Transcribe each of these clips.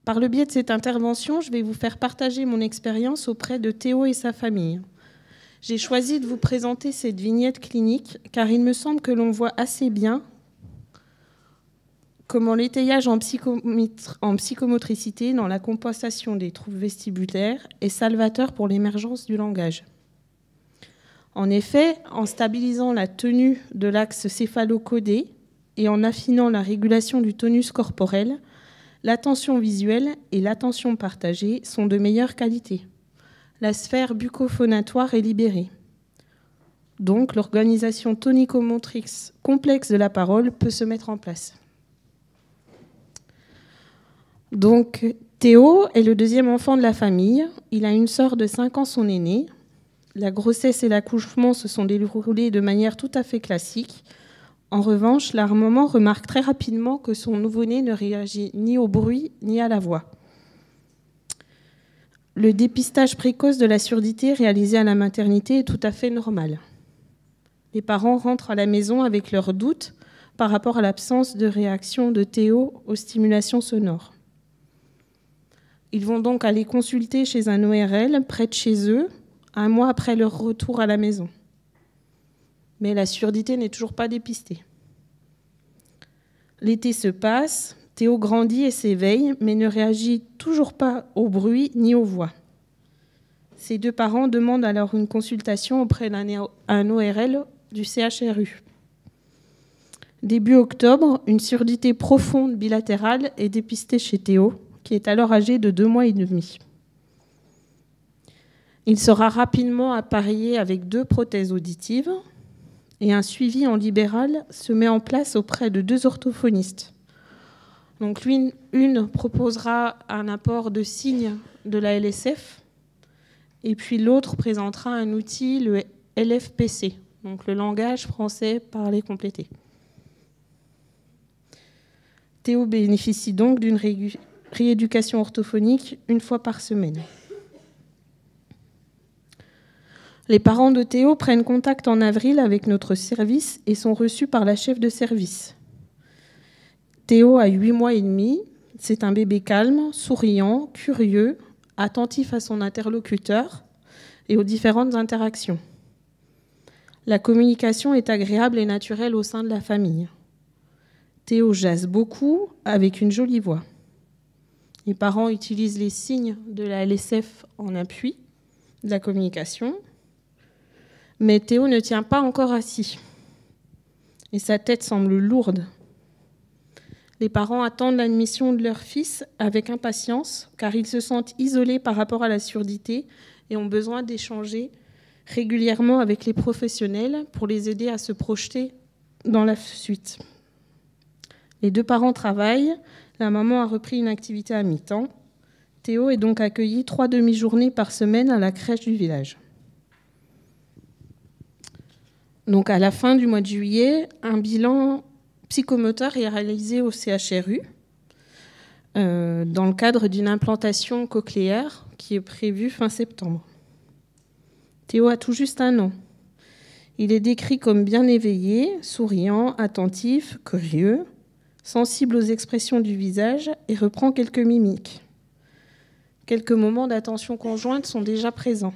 Par le biais de cette intervention, je vais vous faire partager mon expérience auprès de Théo et sa famille. J'ai choisi de vous présenter cette vignette clinique car il me semble que l'on voit assez bien comment l'étayage en psychomotricité dans la compensation des troubles vestibulaires est salvateur pour l'émergence du langage. En effet, en stabilisant la tenue de l'axe céphalocodé et en affinant la régulation du tonus corporel, l'attention visuelle et l'attention partagée sont de meilleure qualité. La sphère bucco-phonatoire est libérée. Donc, l'organisation tonico-motrice complexe de la parole peut se mettre en place. Donc, Théo est le deuxième enfant de la famille. Il a une sœur de 5 ans, son aîné. La grossesse et l'accouchement se sont déroulés de manière tout à fait classique. En revanche, la maman remarque très rapidement que son nouveau-né ne réagit ni au bruit ni à la voix. Le dépistage précoce de la surdité réalisé à la maternité est tout à fait normal. Les parents rentrent à la maison avec leurs doutes par rapport à l'absence de réaction de Théo aux stimulations sonores. Ils vont donc aller consulter chez un ORL près de chez eux, 1 mois après leur retour à la maison. Mais la surdité n'est toujours pas dépistée. L'été se passe, Théo grandit et s'éveille, mais ne réagit toujours pas au bruit ni aux voix. Ses 2 parents demandent alors une consultation auprès d'un ORL du CHRU. Début octobre, une surdité profonde bilatérale est dépistée chez Théo, qui est alors âgé de 2 mois et demi. Il sera rapidement appareillé avec 2 prothèses auditives et un suivi en libéral se met en place auprès de 2 orthophonistes. Donc une proposera un apport de signes de la LSF et puis l'autre présentera un outil, le LFPC, donc le langage français parlé complété. Théo bénéficie donc d'une rééducation orthophonique 1 fois par semaine. Les parents de Théo prennent contact en avril avec notre service et sont reçus par la chef de service. Théo a 8 mois et demi. C'est un bébé calme, souriant, curieux, attentif à son interlocuteur et aux différentes interactions. La communication est agréable et naturelle au sein de la famille. Théo jase beaucoup avec une jolie voix. Les parents utilisent les signes de la LSF en appui de la communication. Mais Théo ne tient pas encore assis et sa tête semble lourde. Les parents attendent l'admission de leur fils avec impatience car ils se sentent isolés par rapport à la surdité et ont besoin d'échanger régulièrement avec les professionnels pour les aider à se projeter dans la suite. Les 2 parents travaillent, la maman a repris une activité à mi-temps. Théo est donc accueilli 3 demi-journées par semaine à la crèche du village. Donc à la fin du mois de juillet, un bilan psychomoteur est réalisé au CHRU dans le cadre d'une implantation cochléaire qui est prévue fin septembre. Théo a tout juste 1 an. Il est décrit comme bien éveillé, souriant, attentif, curieux, sensible aux expressions du visage et reprend quelques mimiques. Quelques moments d'attention conjointe sont déjà présents.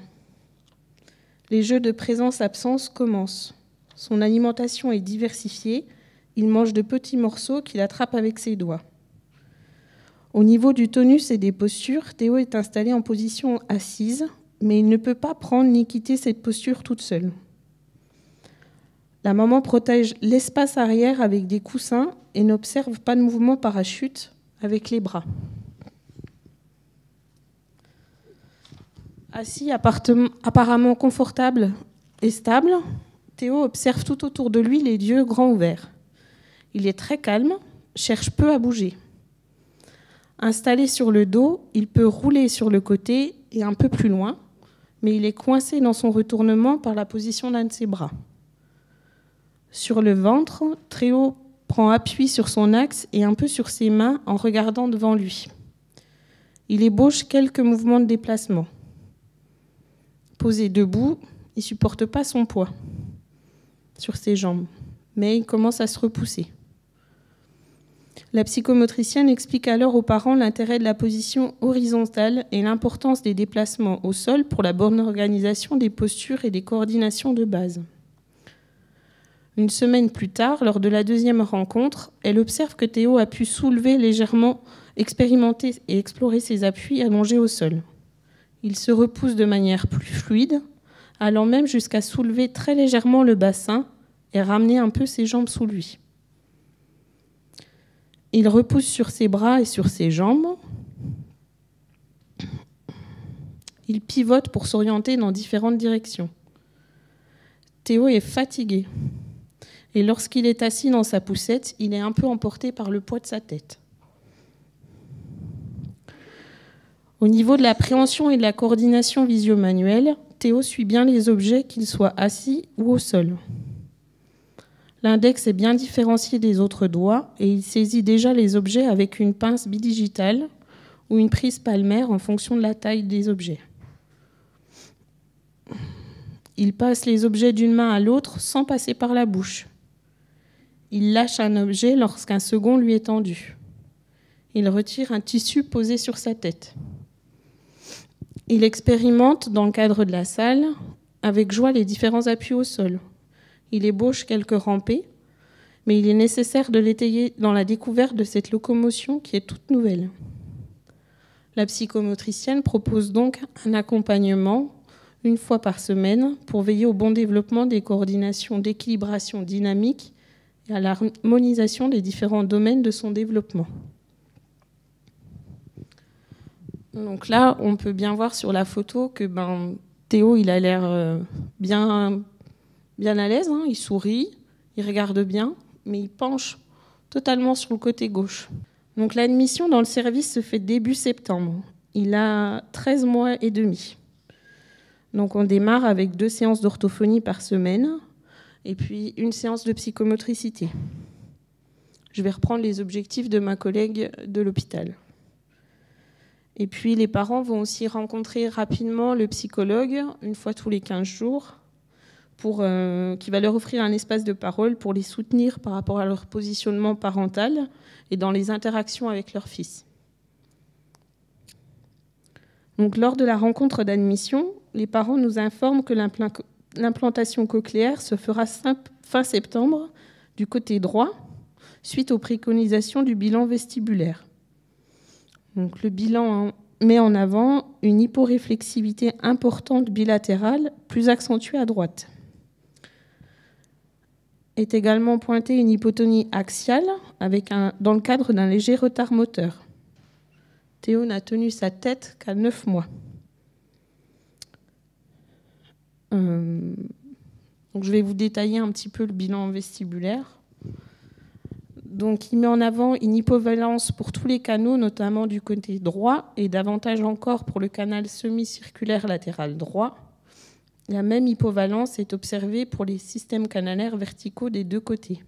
Les jeux de présence-absence commencent. Son alimentation est diversifiée. Il mange de petits morceaux qu'il attrape avec ses doigts. Au niveau du tonus et des postures, Théo est installé en position assise, mais il ne peut pas prendre ni quitter cette posture toute seule. La maman protège l'espace arrière avec des coussins et n'observe pas de mouvement parachute avec les bras. Assis, apparemment confortable et stable, Théo observe tout autour de lui les yeux grands ouverts. Il est très calme, cherche peu à bouger. Installé sur le dos, il peut rouler sur le côté et un peu plus loin, mais il est coincé dans son retournement par la position d'un de ses bras. Sur le ventre, Théo prend appui sur son axe et un peu sur ses mains en regardant devant lui. Il ébauche quelques mouvements de déplacement. Posé debout, il ne supporte pas son poids sur ses jambes, mais il commence à se repousser. La psychomotricienne explique alors aux parents l'intérêt de la position horizontale et l'importance des déplacements au sol pour la bonne organisation des postures et des coordinations de base. Une semaine plus tard, lors de la deuxième rencontre, elle observe que Théo a pu soulever légèrement, expérimenter et explorer ses appuis allongés au sol. Il se repousse de manière plus fluide, allant même jusqu'à soulever très légèrement le bassin et ramener un peu ses jambes sous lui. Il repousse sur ses bras et sur ses jambes. Il pivote pour s'orienter dans différentes directions. Théo est fatigué. Et lorsqu'il est assis dans sa poussette, il est un peu emporté par le poids de sa tête. Au niveau de l'appréhension et de la coordination visio-manuelle, Théo suit bien les objets, qu'ils soient assis ou au sol. L'index est bien différencié des autres doigts et il saisit déjà les objets avec une pince bidigitale ou une prise palmaire en fonction de la taille des objets. Il passe les objets d'une main à l'autre sans passer par la bouche. Il lâche un objet lorsqu'un second lui est tendu. Il retire un tissu posé sur sa tête. Il expérimente, dans le cadre de la salle, avec joie les différents appuis au sol. Il ébauche quelques rampées, mais il est nécessaire de l'étayer dans la découverte de cette locomotion qui est toute nouvelle. La psychomotricienne propose donc un accompagnement une fois par semaine pour veiller au bon développement des coordinations d'équilibration dynamique et à l'harmonisation des différents domaines de son développement. Donc là, on peut bien voir sur la photo que Théo, il a l'air bien à l'aise, hein, il sourit, il regarde bien, mais il penche totalement sur le côté gauche. Donc l'admission dans le service se fait début septembre. Il a 13 mois et demi. Donc on démarre avec 2 séances d'orthophonie par semaine et puis une séance de psychomotricité. Je vais reprendre les objectifs de ma collègue de l'hôpital. Et puis les parents vont aussi rencontrer rapidement le psychologue, une fois tous les 15 jours, qui va leur offrir un espace de parole pour les soutenir par rapport à leur positionnement parental et dans les interactions avec leur fils. Donc, lors de la rencontre d'admission, les parents nous informent que l'implantation cochléaire se fera fin septembre du côté droit, suite aux préconisations du bilan vestibulaire. Donc, le bilan met en avant une hyporéflexivité importante bilatérale, plus accentuée à droite. Est également pointée une hypotonie axiale dans le cadre d'un léger retard moteur. Théo n'a tenu sa tête qu'à 9 mois. Donc je vais vous détailler un petit peu le bilan vestibulaire. Donc, il met en avant une hypovalence pour tous les canaux, notamment du côté droit, et davantage encore pour le canal semi-circulaire latéral droit. La même hypovalence est observée pour les systèmes canalaires verticaux des deux côtés.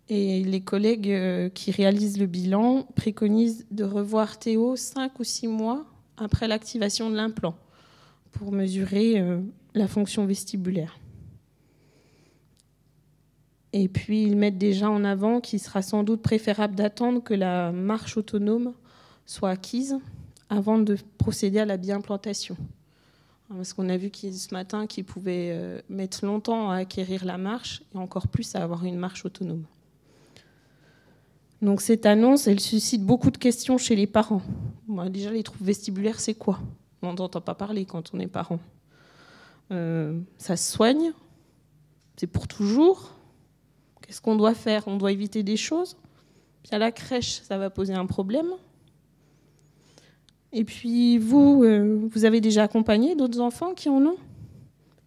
Et les collègues qui réalisent le bilan préconisent de revoir Théo 5 ou 6 mois après l'activation de l'implant pour mesurer la fonction vestibulaire. Et puis, ils mettent déjà en avant qu'il sera sans doute préférable d'attendre que la marche autonome soit acquise avant de procéder à la biimplantation. Parce qu'on a vu ce matin qu'il pouvait mettre longtemps à acquérir la marche et encore plus à avoir une marche autonome. Donc cette annonce, elle suscite beaucoup de questions chez les parents. Bon, déjà, les troubles vestibulaires, c'est quoi ? On n'entend pas parler quand on est parent. Ça se soigne ? C'est pour toujours ? Qu'est-ce qu'on doit faire ? On doit éviter des choses ? Puis à la crèche, ça va poser un problème. Et puis vous avez déjà accompagné d'autres enfants qui en ont ?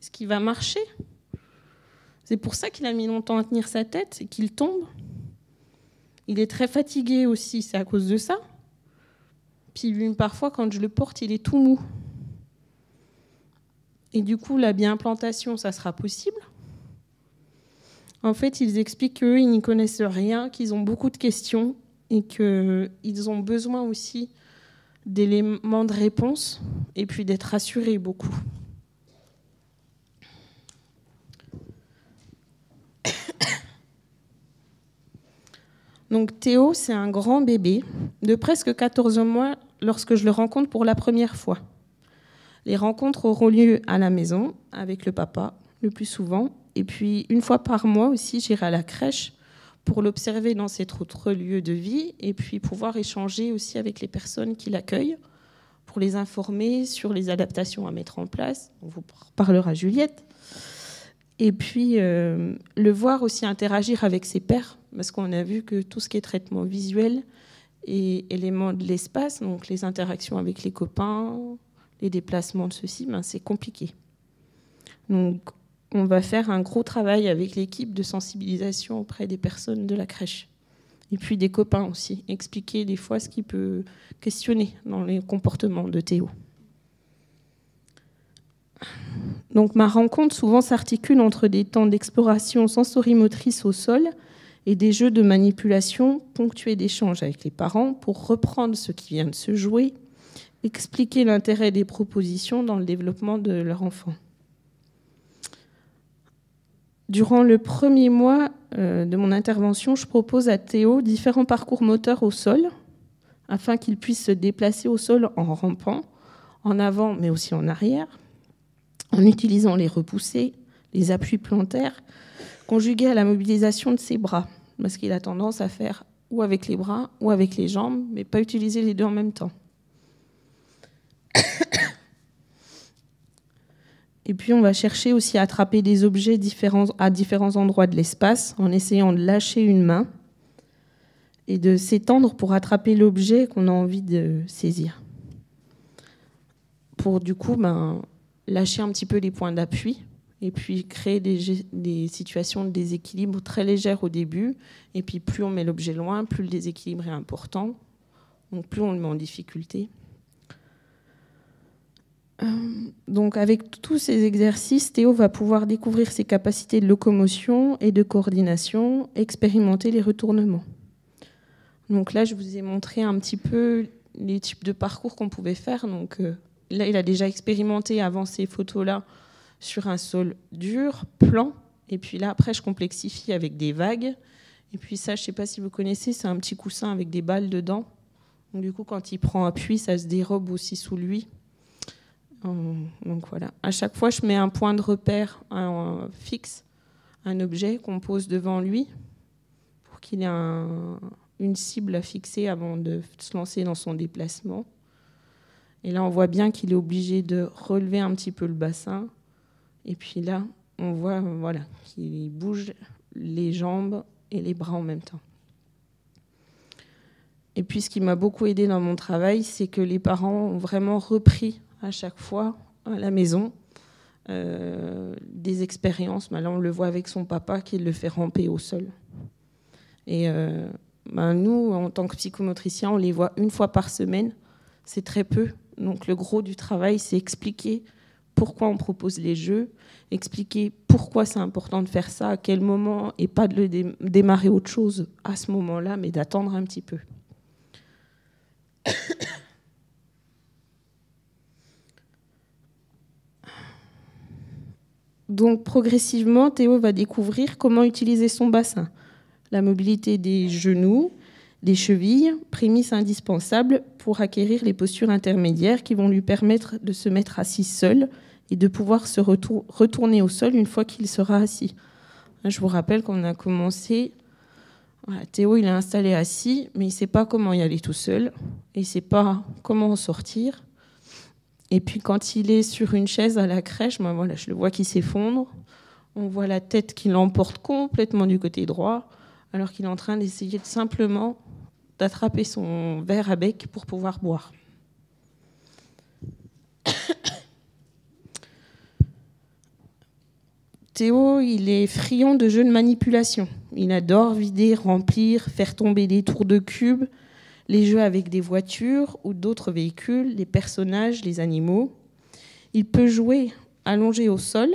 Est-ce qu'il va marcher ? C'est pour ça qu'il a mis longtemps à tenir sa tête et qu'il tombe. Il est très fatigué aussi, c'est à cause de ça. Puis lui, parfois, quand je le porte, il est tout mou. Et du coup, la biimplantation, ça sera possible. En fait, ils expliquent qu'eux, ils n'y connaissent rien, qu'ils ont beaucoup de questions et qu'ils ont besoin aussi d'éléments de réponse et puis d'être rassurés beaucoup. Donc Théo, c'est un grand bébé de presque 14 mois lorsque je le rencontre pour la première fois. Les rencontres auront lieu à la maison avec le papa le plus souvent. Et puis une fois par mois aussi, j'irai à la crèche pour l'observer dans cet autre lieu de vie et puis pouvoir échanger aussi avec les personnes qui l'accueillent pour les informer sur les adaptations à mettre en place. On vous parlera Juliette. Et puis le voir aussi interagir avec ses pairs, parce qu'on a vu que tout ce qui est traitement visuel et éléments de l'espace, donc les interactions avec les copains, les déplacements de ceux-ci, c'est compliqué. Donc on va faire un gros travail avec l'équipe de sensibilisation auprès des personnes de la crèche. Et puis des copains aussi, expliquer des fois ce qui peut questionner dans les comportements de Théo. Donc ma rencontre souvent s'articule entre des temps d'exploration sensorimotrice au sol et des jeux de manipulation ponctués d'échanges avec les parents pour reprendre ce qui vient de se jouer, expliquer l'intérêt des propositions dans le développement de leur enfant. Durant le premier mois de mon intervention, je propose à Théo différents parcours moteurs au sol afin qu'il puisse se déplacer au sol en rampant, en avant mais aussi en arrière, en utilisant les repoussés, les appuis plantaires, conjugués à la mobilisation de ses bras, parce qu'il a tendance à faire ou avec les bras ou avec les jambes, mais pas utiliser les deux en même temps. Et puis on va chercher aussi à attraper des objets à différents endroits de l'espace, en essayant de lâcher une main et de s'étendre pour attraper l'objet qu'on a envie de saisir. Pour du coup, lâcher un petit peu les points d'appui et puis créer des situations de déséquilibre très légères au début. Et puis plus on met l'objet loin, plus le déséquilibre est important, donc plus on le met en difficulté. Donc avec tous ces exercices, Théo va pouvoir découvrir ses capacités de locomotion et de coordination, expérimenter les retournements. Donc là, je vous ai montré un petit peu les types de parcours qu'on pouvait faire. Donc là, il a déjà expérimenté avant ces photos-là sur un sol dur, plan. Et puis là, après, je complexifie avec des vagues. Et puis ça, je ne sais pas si vous connaissez, c'est un petit coussin avec des balles dedans. Donc du coup, quand il prend appui, ça se dérobe aussi sous lui. Donc voilà. À chaque fois, je mets un point de repère fixe, un objet qu'on pose devant lui pour qu'il ait une cible à fixer avant de se lancer dans son déplacement. Et là, on voit bien qu'il est obligé de relever un petit peu le bassin. Et puis là, on voit qu'il bouge les jambes et les bras en même temps. Et puis, ce qui m'a beaucoup aidé dans mon travail, c'est que les parents ont vraiment repris à chaque fois à la maison des expériences. Là, on le voit avec son papa qui le fait ramper au sol. Et nous, en tant que psychomotriciens, on les voit une fois par semaine. C'est très peu. Donc le gros du travail, c'est expliquer pourquoi on propose les jeux, expliquer pourquoi c'est important de faire ça, à quel moment, et pas de le démarrer autre chose à ce moment-là, mais d'attendre un petit peu. Donc progressivement, Théo va découvrir comment utiliser son bassin, la mobilité des genoux, des chevilles, prémisse indispensable pour acquérir les postures intermédiaires qui vont lui permettre de se mettre assis seul et de pouvoir se retourner au sol une fois qu'il sera assis. Je vous rappelle qu'on a commencé, Théo il est installé assis, mais il ne sait pas comment y aller tout seul, et il ne sait pas comment en sortir. Et puis quand il est sur une chaise à la crèche, je le vois qui s'effondre, on voit la tête qui l'emporte complètement du côté droit, alors qu'il est en train d'essayer simplement d'attraper son verre à bec pour pouvoir boire. Théo, il est friand de jeux de manipulation. Il adore vider, remplir, faire tomber des tours de cubes, les jeux avec des voitures ou d'autres véhicules, les personnages, les animaux. Il peut jouer allongé au sol,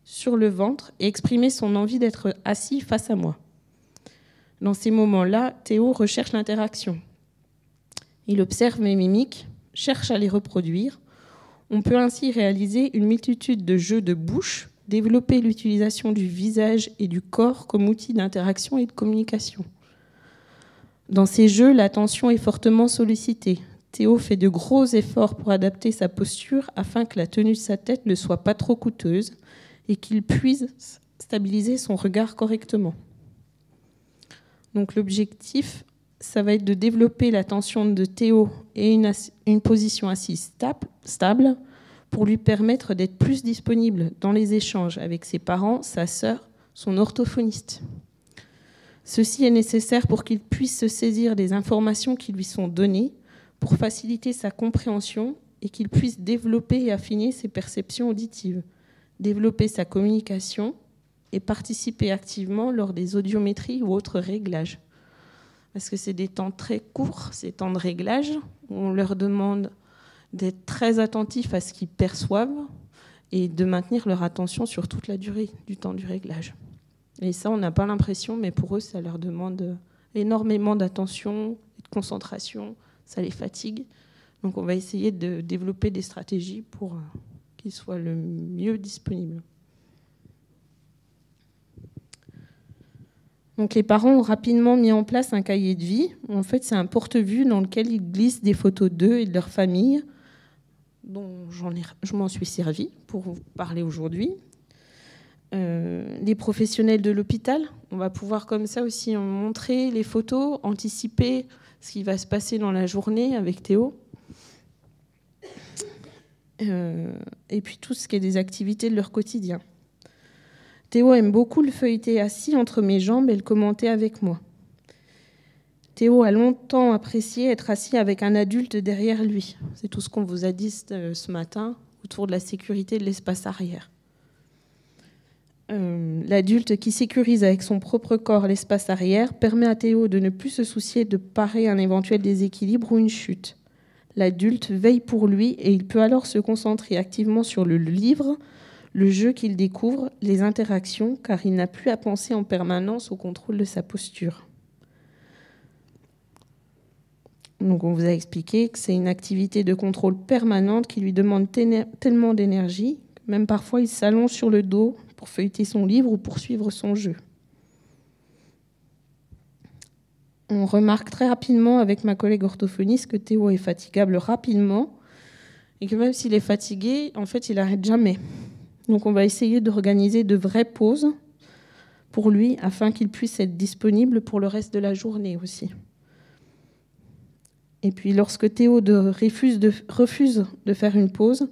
sur le ventre, et exprimer son envie d'être assis face à moi. Dans ces moments-là, Théo recherche l'interaction. Il observe mes mimiques, cherche à les reproduire. On peut ainsi réaliser une multitude de jeux de bouche, développer l'utilisation du visage et du corps comme outil d'interaction et de communication. Dans ces jeux, l'attention est fortement sollicitée. Théo fait de gros efforts pour adapter sa posture afin que la tenue de sa tête ne soit pas trop coûteuse et qu'il puisse stabiliser son regard correctement. Donc l'objectif, ça va être de développer l'attention de Théo et une position assise stable pour lui permettre d'être plus disponible dans les échanges avec ses parents, sa sœur, son orthophoniste. Ceci est nécessaire pour qu'il puisse se saisir des informations qui lui sont données, pour faciliter sa compréhension et qu'il puisse développer et affiner ses perceptions auditives, développer sa communication et participer activement lors des audiométries ou autres réglages. Parce que c'est des temps très courts, ces temps de réglage, où on leur demande d'être très attentifs à ce qu'ils perçoivent et de maintenir leur attention sur toute la durée du temps du réglage. Et ça, on n'a pas l'impression, mais pour eux, ça leur demande énormément d'attention et de concentration, ça les fatigue. Donc on va essayer de développer des stratégies pour qu'ils soient le mieux disponibles. Donc les parents ont rapidement mis en place un cahier de vie. En fait, c'est un porte-vue dans lequel ils glissent des photos d'eux et de leur famille, dont je m'en suis servi pour vous parler aujourd'hui. Les professionnels de l'hôpital, on va pouvoir comme ça aussi montrer les photos, anticiper ce qui va se passer dans la journée avec Théo. Et puis tout ce qui est des activités de leur quotidien. Théo aime beaucoup le feuilleter assis entre mes jambes et le commenter avec moi. Théo a longtemps apprécié être assis avec un adulte derrière lui. C'est tout ce qu'on vous a dit ce matin autour de la sécurité de l'espace arrière. L'adulte qui sécurise avec son propre corps l'espace arrière permet à Théo de ne plus se soucier de parer un éventuel déséquilibre ou une chute. L'adulte veille pour lui et il peut alors se concentrer activement sur le livre, le jeu qu'il découvre, les interactions, car il n'a plus à penser en permanence au contrôle de sa posture. Donc on vous a expliqué que c'est une activité de contrôle permanente qui lui demande tellement d'énergie, que même parfois il s'allonge sur le dos pour feuilleter son livre ou poursuivre son jeu. On remarque très rapidement avec ma collègue orthophoniste que Théo est fatigable rapidement et que même s'il est fatigué, en fait, il n'arrête jamais. Donc on va essayer d'organiser de vraies pauses pour lui afin qu'il puisse être disponible pour le reste de la journée aussi. Et puis lorsque Théo refuse de faire une pause,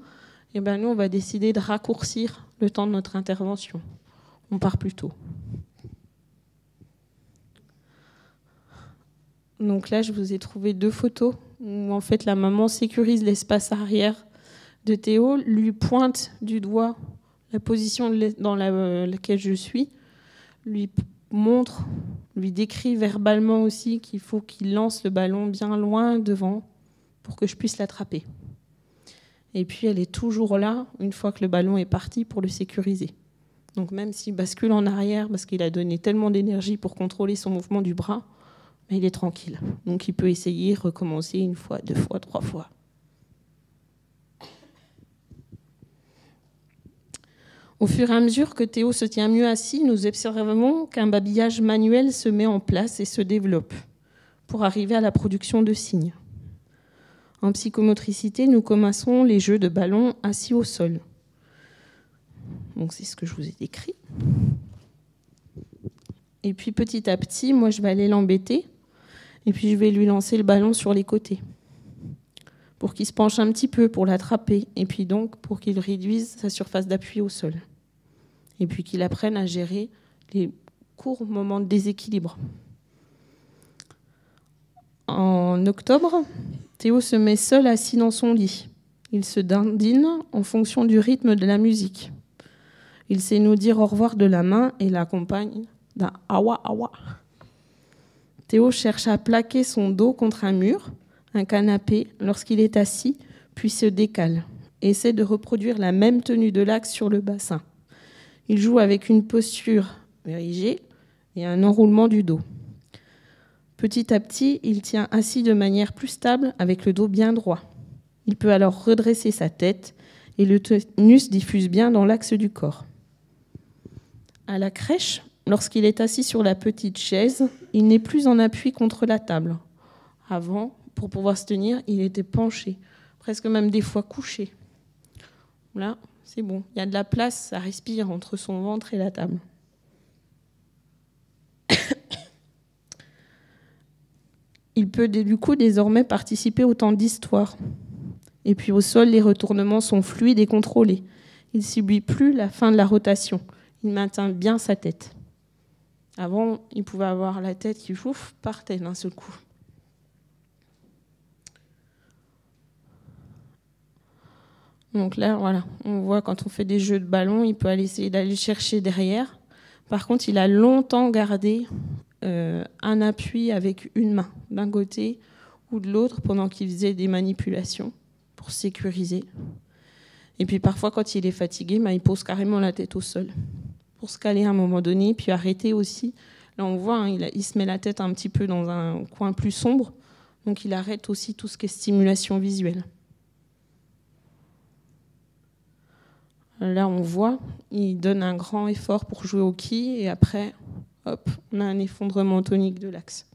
eh ben nous on va décider de raccourcir le temps de notre intervention. On part plus tôt. Donc là, je vous ai trouvé 2 photos où en fait la maman sécurise l'espace arrière de Théo, lui pointe du doigt la position dans laquelle je suis, lui montre, lui décrit verbalement aussi qu'il faut qu'il lance le ballon bien loin devant pour que je puisse l'attraper. Et puis elle est toujours là une fois que le ballon est parti pour le sécuriser. Donc même s'il bascule en arrière parce qu'il a donné tellement d'énergie pour contrôler son mouvement du bras, mais il est tranquille. Donc il peut essayer, recommencer 1 fois, 2 fois, 3 fois. Au fur et à mesure que Théo se tient mieux assis, nous observons qu'un babillage manuel se met en place et se développe pour arriver à la production de signes. En psychomotricité, nous commençons les jeux de ballon assis au sol. Donc c'est ce que je vous ai décrit. Et puis petit à petit, moi je vais aller l'embêter et puis je vais lui lancer le ballon sur les côtés pour qu'il se penche un petit peu pour l'attraper et puis donc pour qu'il réduise sa surface d'appui au sol. Et puis qu'il apprenne à gérer les courts moments de déséquilibre. En octobre, Théo se met seul assis dans son lit. Il se dandine en fonction du rythme de la musique. Il sait nous dire au revoir de la main et l'accompagne d'un « awa awa ». Théo cherche à plaquer son dos contre un mur, un canapé, lorsqu'il est assis, puis se décale et essaie de reproduire la même tenue de l'axe sur le bassin. Il joue avec une posture érigée et un enroulement du dos. Petit à petit, il tient assis de manière plus stable avec le dos bien droit. Il peut alors redresser sa tête et le tonus diffuse bien dans l'axe du corps. À la crèche, lorsqu'il est assis sur la petite chaise, il n'est plus en appui contre la table. Avant, pour pouvoir se tenir, il était penché, presque même des fois couché. Là, c'est bon, il y a de la place, ça respire entre son ventre et la table. Il peut du coup désormais participer au temps d'histoire. Et puis au sol, les retournements sont fluides et contrôlés. Il ne subit plus la fin de la rotation. Il maintient bien sa tête. Avant, il pouvait avoir la tête qui partait d'un seul coup. Donc là, voilà, on voit quand on fait des jeux de ballon, il peut aller essayer d'aller chercher derrière. Par contre, il a longtemps gardé un appui avec une main, d'un côté ou de l'autre, pendant qu'il faisait des manipulations pour sécuriser. Et puis parfois, quand il est fatigué, il pose carrément la tête au sol pour se caler à un moment donné, puis arrêter aussi. Là, on voit, il se met la tête un petit peu dans un coin plus sombre, donc il arrête aussi tout ce qui est stimulation visuelle. Là, on voit, il donne un grand effort pour jouer au quai, et après, hop, on a un effondrement tonique de l'axe.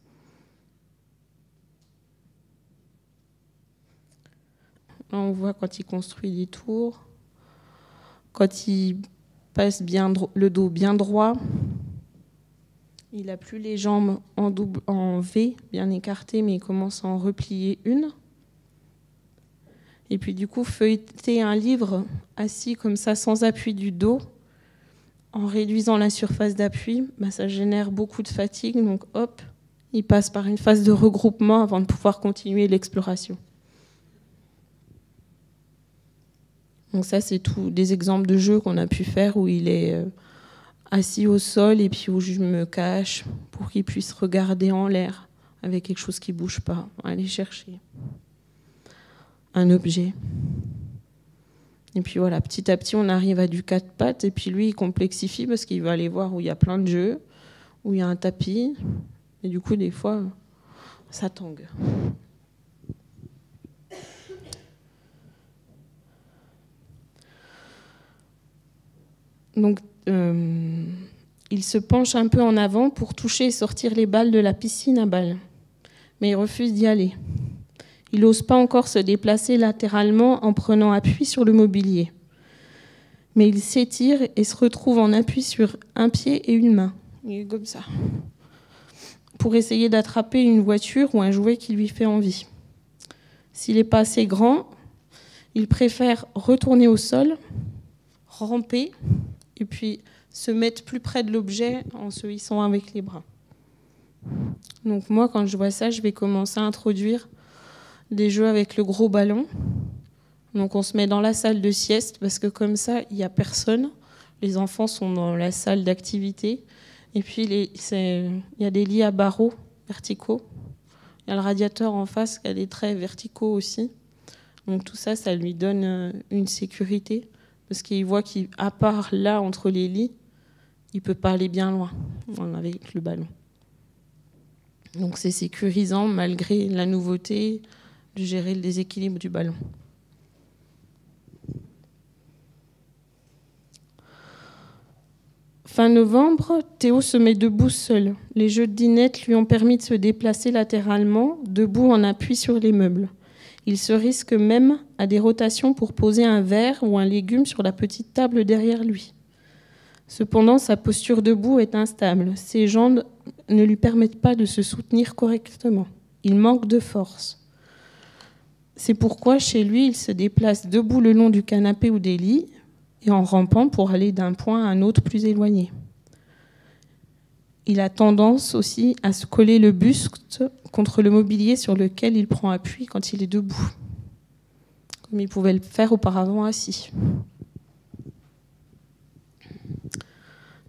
Là, on voit quand il construit des tours, quand il passe bien le dos bien droit, il n'a plus les jambes en V, bien écartées, mais il commence à en replier une. Et puis du coup, feuilleter un livre assis comme ça, sans appui du dos, en réduisant la surface d'appui, ça génère beaucoup de fatigue. Donc hop, il passe par une phase de regroupement avant de pouvoir continuer l'exploration. Donc ça, c'est tout des exemples de jeux qu'on a pu faire où il est assis au sol et puis où je me cache pour qu'il puisse regarder en l'air avec quelque chose qui ne bouge pas, aller chercher un objet. Et puis voilà, petit à petit, on arrive à du 4 pattes et puis lui, il complexifie parce qu'il va aller voir où il y a plein de jeux, où il y a un tapis. Et du coup, des fois, ça tangue. Donc, il se penche un peu en avant pour toucher et sortir les balles de la piscine à balles. Mais il refuse d'y aller. Il n'ose pas encore se déplacer latéralement en prenant appui sur le mobilier. Mais il s'étire et se retrouve en appui sur un pied et une main. Il est comme ça. Pour essayer d'attraper une voiture ou un jouet qui lui fait envie. S'il n'est pas assez grand, il préfère retourner au sol, ramper, et puis se mettre plus près de l'objet en se hissant avec les bras. Donc moi, quand je vois ça, je vais commencer à introduire des jeux avec le gros ballon. Donc on se met dans la salle de sieste parce que comme ça, il n'y a personne. Les enfants sont dans la salle d'activité. Et puis il y a des lits à barreaux verticaux. Il y a le radiateur en face qui a des traits verticaux aussi. Donc tout ça, ça lui donne une sécurité parce qu'il voit qu'à part là, entre les lits, il ne peut pas aller bien loin avec le ballon. Donc c'est sécurisant malgré la nouveauté de gérer le déséquilibre du ballon. Fin novembre, Théo se met debout seul. Les jeux de dinette lui ont permis de se déplacer latéralement, debout en appui sur les meubles. Il se risque même à des rotations pour poser un verre ou un légume sur la petite table derrière lui. Cependant, sa posture debout est instable. Ses jambes ne lui permettent pas de se soutenir correctement. Il manque de force. C'est pourquoi, chez lui, il se déplace debout le long du canapé ou des lits et en rampant pour aller d'un point à un autre plus éloigné. Il a tendance aussi à se coller le buste contre le mobilier sur lequel il prend appui quand il est debout, comme il pouvait le faire auparavant assis.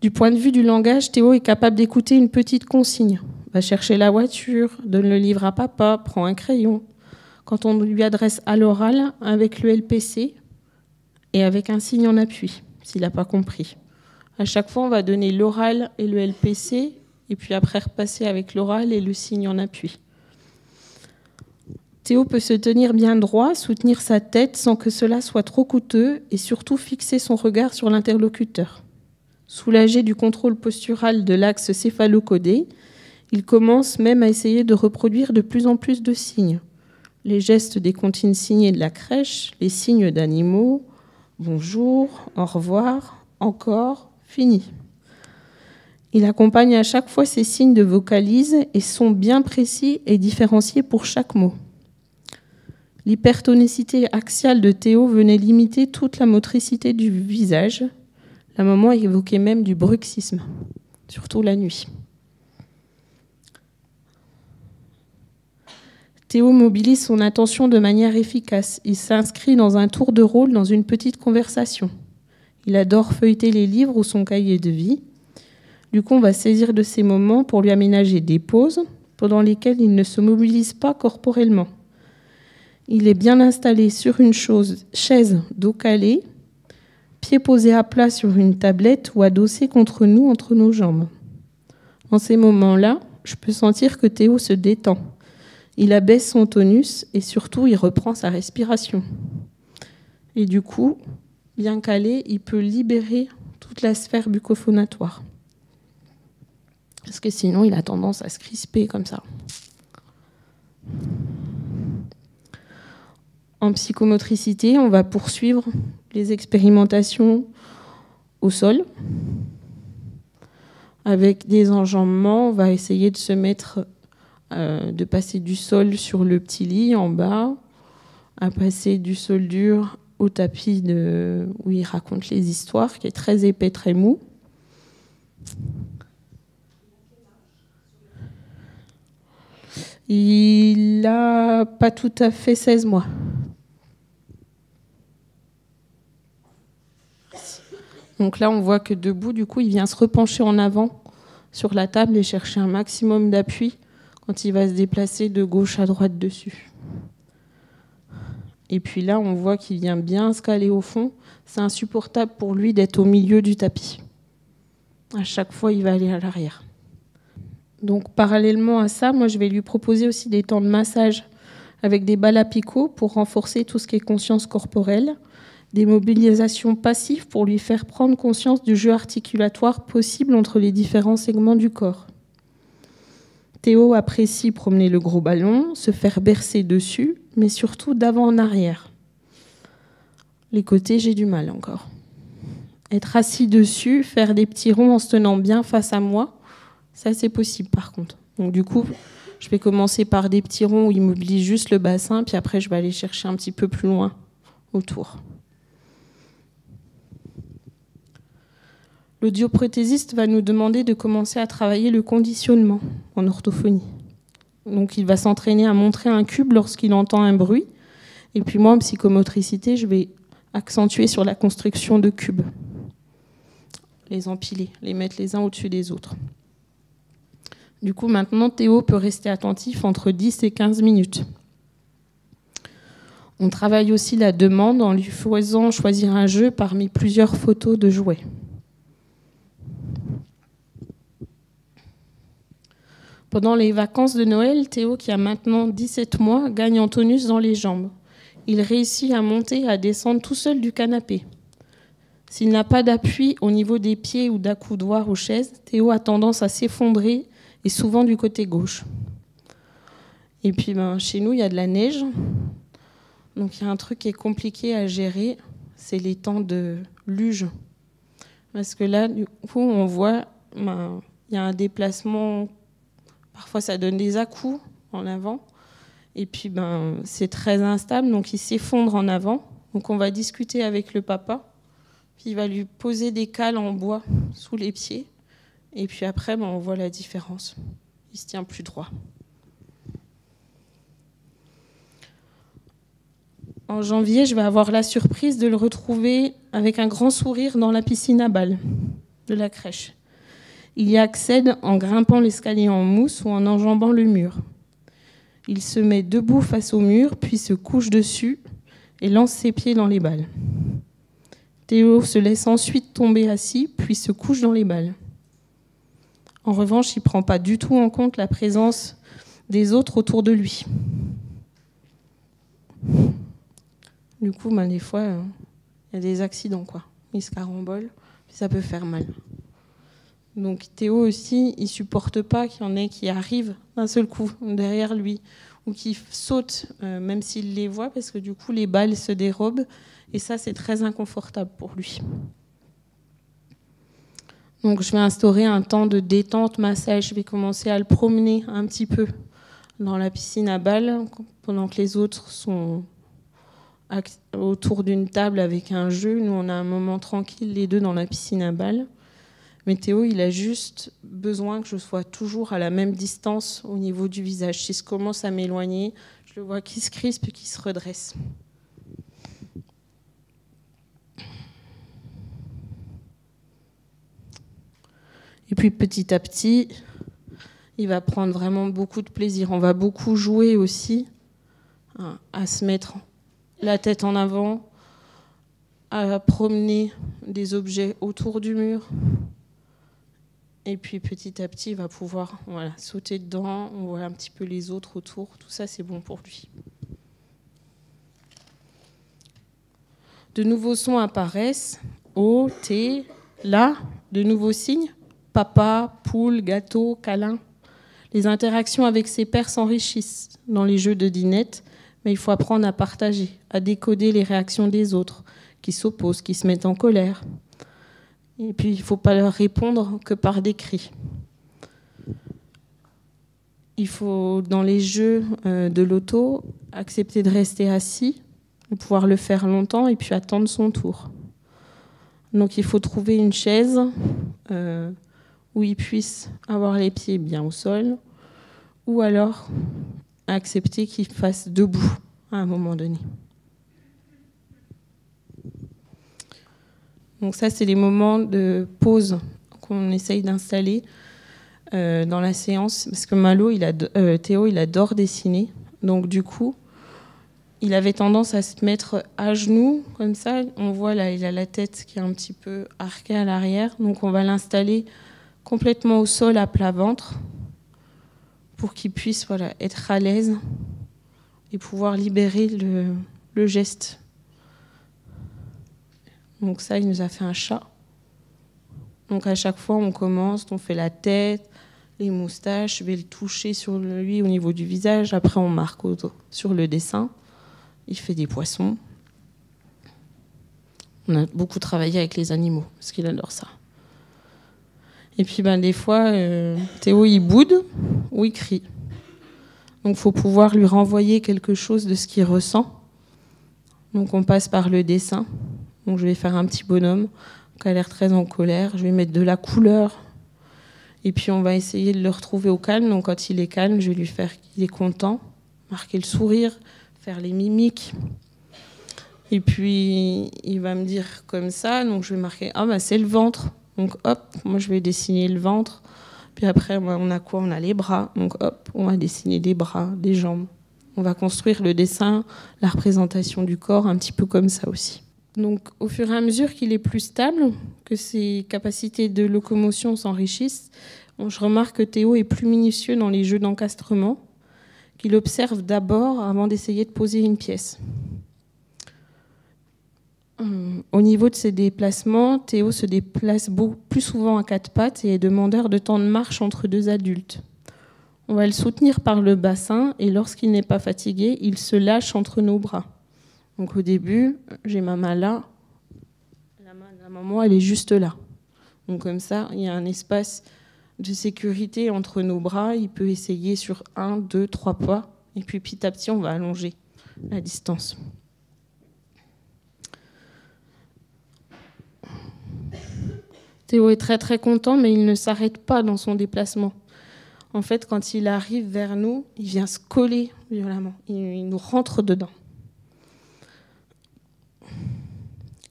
Du point de vue du langage, Théo est capable d'écouter une petite consigne. Va chercher la voiture, donne le livre à papa, prends un crayon. Quand on lui adresse à l'oral avec le LPC et avec un signe en appui, s'il n'a pas compris. À chaque fois, on va donner l'oral et le LPC, et puis après repasser avec l'oral et le signe en appui. Théo peut se tenir bien droit, soutenir sa tête sans que cela soit trop coûteux, et surtout fixer son regard sur l'interlocuteur. Soulagé du contrôle postural de l'axe céphalocodé, il commence même à essayer de reproduire de plus en plus de signes. Les gestes des comptines signées de la crèche, les signes d'animaux, bonjour, au revoir, encore, fini. Il accompagne à chaque fois ces signes de vocalise et sont bien précis et différenciés pour chaque mot. L'hypertonicité axiale de Théo venait limiter toute la motricité du visage. La maman évoquait même du bruxisme, surtout la nuit. Théo mobilise son attention de manière efficace. Il s'inscrit dans un tour de rôle dans une petite conversation. Il adore feuilleter les livres ou son cahier de vie. Du coup, on va saisir de ces moments pour lui aménager des pauses pendant lesquelles il ne se mobilise pas corporellement. Il est bien installé sur une chaise dos calé, pieds posés à plat sur une tablette ou adossé contre nous entre nos jambes. En ces moments-là, je peux sentir que Théo se détend. Il abaisse son tonus et surtout, il reprend sa respiration. Et du coup, bien calé, il peut libérer toute la sphère bucco-phonatoire. Parce que sinon, il a tendance à se crisper comme ça. En psychomotricité, on va poursuivre les expérimentations au sol. Avec des enjambements, on va essayer de se mettre, de passer du sol sur le petit lit en bas, à passer du sol dur au tapis où il raconte les histoires, qui est très épais, très mou. Il n'a pas tout à fait 16 mois. Donc là, on voit que debout, du coup, il vient se repencher en avant sur la table et chercher un maximum d'appui quand il va se déplacer de gauche à droite dessus. Et puis là, on voit qu'il vient bien se caler au fond. C'est insupportable pour lui d'être au milieu du tapis. À chaque fois, il va aller à l'arrière. Donc, parallèlement à ça, moi, je vais lui proposer aussi des temps de massage avec des balles à picot pour renforcer tout ce qui est conscience corporelle, des mobilisations passives pour lui faire prendre conscience du jeu articulatoire possible entre les différents segments du corps. Théo apprécie promener le gros ballon, se faire bercer dessus, mais surtout d'avant en arrière. Les côtés, j'ai du mal encore. Être assis dessus, faire des petits ronds en se tenant bien face à moi, ça, c'est possible, par contre. Donc, du coup, je vais commencer par des petits ronds où il mobilise juste le bassin, puis après, je vais aller chercher un petit peu plus loin autour. L'audioprothésiste va nous demander de commencer à travailler le conditionnement en orthophonie. Donc, il va s'entraîner à montrer un cube lorsqu'il entend un bruit. Et puis moi, en psychomotricité, je vais accentuer sur la construction de cubes. Les empiler, les mettre les uns au-dessus des autres. Du coup, maintenant, Théo peut rester attentif entre 10 et 15 minutes. On travaille aussi la demande en lui faisant choisir un jeu parmi plusieurs photos de jouets. Pendant les vacances de Noël, Théo, qui a maintenant 17 mois, gagne en tonus dans les jambes. Il réussit à monter et à descendre tout seul du canapé. S'il n'a pas d'appui au niveau des pieds ou d'accoudoir aux chaises, Théo a tendance à s'effondrer et souvent du côté gauche. Et puis chez nous, il y a de la neige. Donc il y a un truc qui est compliqué à gérer, c'est les temps de luge. Parce que là, du coup, on voit, il y a un déplacement, parfois ça donne des à-coups en avant. Et puis c'est très instable, donc il s'effondre en avant. Donc on va discuter avec le papa, puis il va lui poser des cales en bois sous les pieds. Et puis après, on voit la différence. Il ne se tient plus droit. En janvier, je vais avoir la surprise de le retrouver avec un grand sourire dans la piscine à balles de la crèche. Il y accède en grimpant l'escalier en mousse ou en enjambant le mur. Il se met debout face au mur, puis se couche dessus et lance ses pieds dans les balles. Théo se laisse ensuite tomber assis, puis se couche dans les balles. En revanche, il ne prend pas du tout en compte la présence des autres autour de lui. Du coup, des fois, il y a des accidents, quoi. Il se carambole, puis ça peut faire mal. Donc Théo aussi, il supporte pas qu'il y en ait qui arrivent d'un seul coup derrière lui ou qui sautent, même s'il les voit, parce que du coup les balles se dérobent et ça c'est très inconfortable pour lui. Donc je vais instaurer un temps de détente, massage. Je vais commencer à le promener un petit peu dans la piscine à balles pendant que les autres sont autour d'une table avec un jeu. Nous on a un moment tranquille les deux dans la piscine à balles. Mais Théo, il a juste besoin que je sois toujours à la même distance au niveau du visage. Si je commence à m'éloigner, je le vois qui se crispe et qui se redresse. Et puis petit à petit, il va prendre vraiment beaucoup de plaisir. On va beaucoup jouer aussi, à se mettre la tête en avant, à promener des objets autour du mur. Et puis petit à petit, il va pouvoir sauter dedans. On voit un petit peu les autres autour. Tout ça, c'est bon pour lui. De nouveaux sons apparaissent. O, T, là. De nouveaux signes. Papa, poule, gâteau, câlin. Les interactions avec ses pairs s'enrichissent dans les jeux de dinette, mais il faut apprendre à partager, à décoder les réactions des autres, qui s'opposent, qui se mettent en colère. Et puis, il ne faut pas leur répondre que par des cris. Il faut, dans les jeux de l'auto, accepter de rester assis, de pouvoir le faire longtemps et puis attendre son tour. Donc, il faut trouver une chaise où il puisse avoir les pieds bien au sol, ou alors accepter qu'il fasse debout à un moment donné. Donc ça, c'est les moments de pause qu'on essaye d'installer dans la séance, parce que Théo, il adore dessiner. Donc du coup, il avait tendance à se mettre à genoux, comme ça. On voit là, il a la tête qui est un petit peu arquée à l'arrière. Donc on va l'installer complètement au sol à plat ventre pour qu'il puisse être à l'aise et pouvoir libérer le geste. Donc ça, il nous a fait un chat. Donc à chaque fois, on commence, on fait la tête, les moustaches, je vais le toucher sur lui au niveau du visage. Après, on marque sur le dessin. Il fait des poissons. On a beaucoup travaillé avec les animaux, parce qu'il adore ça. Et puis des fois, Théo, il boude ou il crie. Donc il faut pouvoir lui renvoyer quelque chose de ce qu'il ressent. Donc on passe par le dessin. Donc je vais faire un petit bonhomme qui a l'air très en colère. Je vais mettre de la couleur. Et puis on va essayer de le retrouver au calme. Donc quand il est calme, je vais lui faire qu'il est content, marquer le sourire, faire les mimiques. Et puis il va me dire comme ça. Donc je vais marquer c'est le ventre. Donc hop, moi je vais dessiner le ventre. Puis après on a quoi ? On a les bras. Donc hop, on va dessiner des bras, des jambes. On va construire le dessin, la représentation du corps, un petit peu comme ça aussi. Donc, au fur et à mesure qu'il est plus stable, que ses capacités de locomotion s'enrichissent, je remarque que Théo est plus minutieux dans les jeux d'encastrement, qu'il observe d'abord avant d'essayer de poser une pièce. Au niveau de ses déplacements, Théo se déplace plus souvent à quatre pattes et est demandeur de temps de marche entre deux adultes. On va le soutenir par le bassin et lorsqu'il n'est pas fatigué, il se lâche entre nos bras. Donc au début, j'ai ma main là, la main de la maman, elle est juste là. Donc comme ça, il y a un espace de sécurité entre nos bras. Il peut essayer sur 1, 2, 3 pas. Et puis petit à petit, on va allonger la distance. Théo est très très content, mais il ne s'arrête pas dans son déplacement. En fait, quand il arrive vers nous, il vient se coller violemment. Il nous rentre dedans.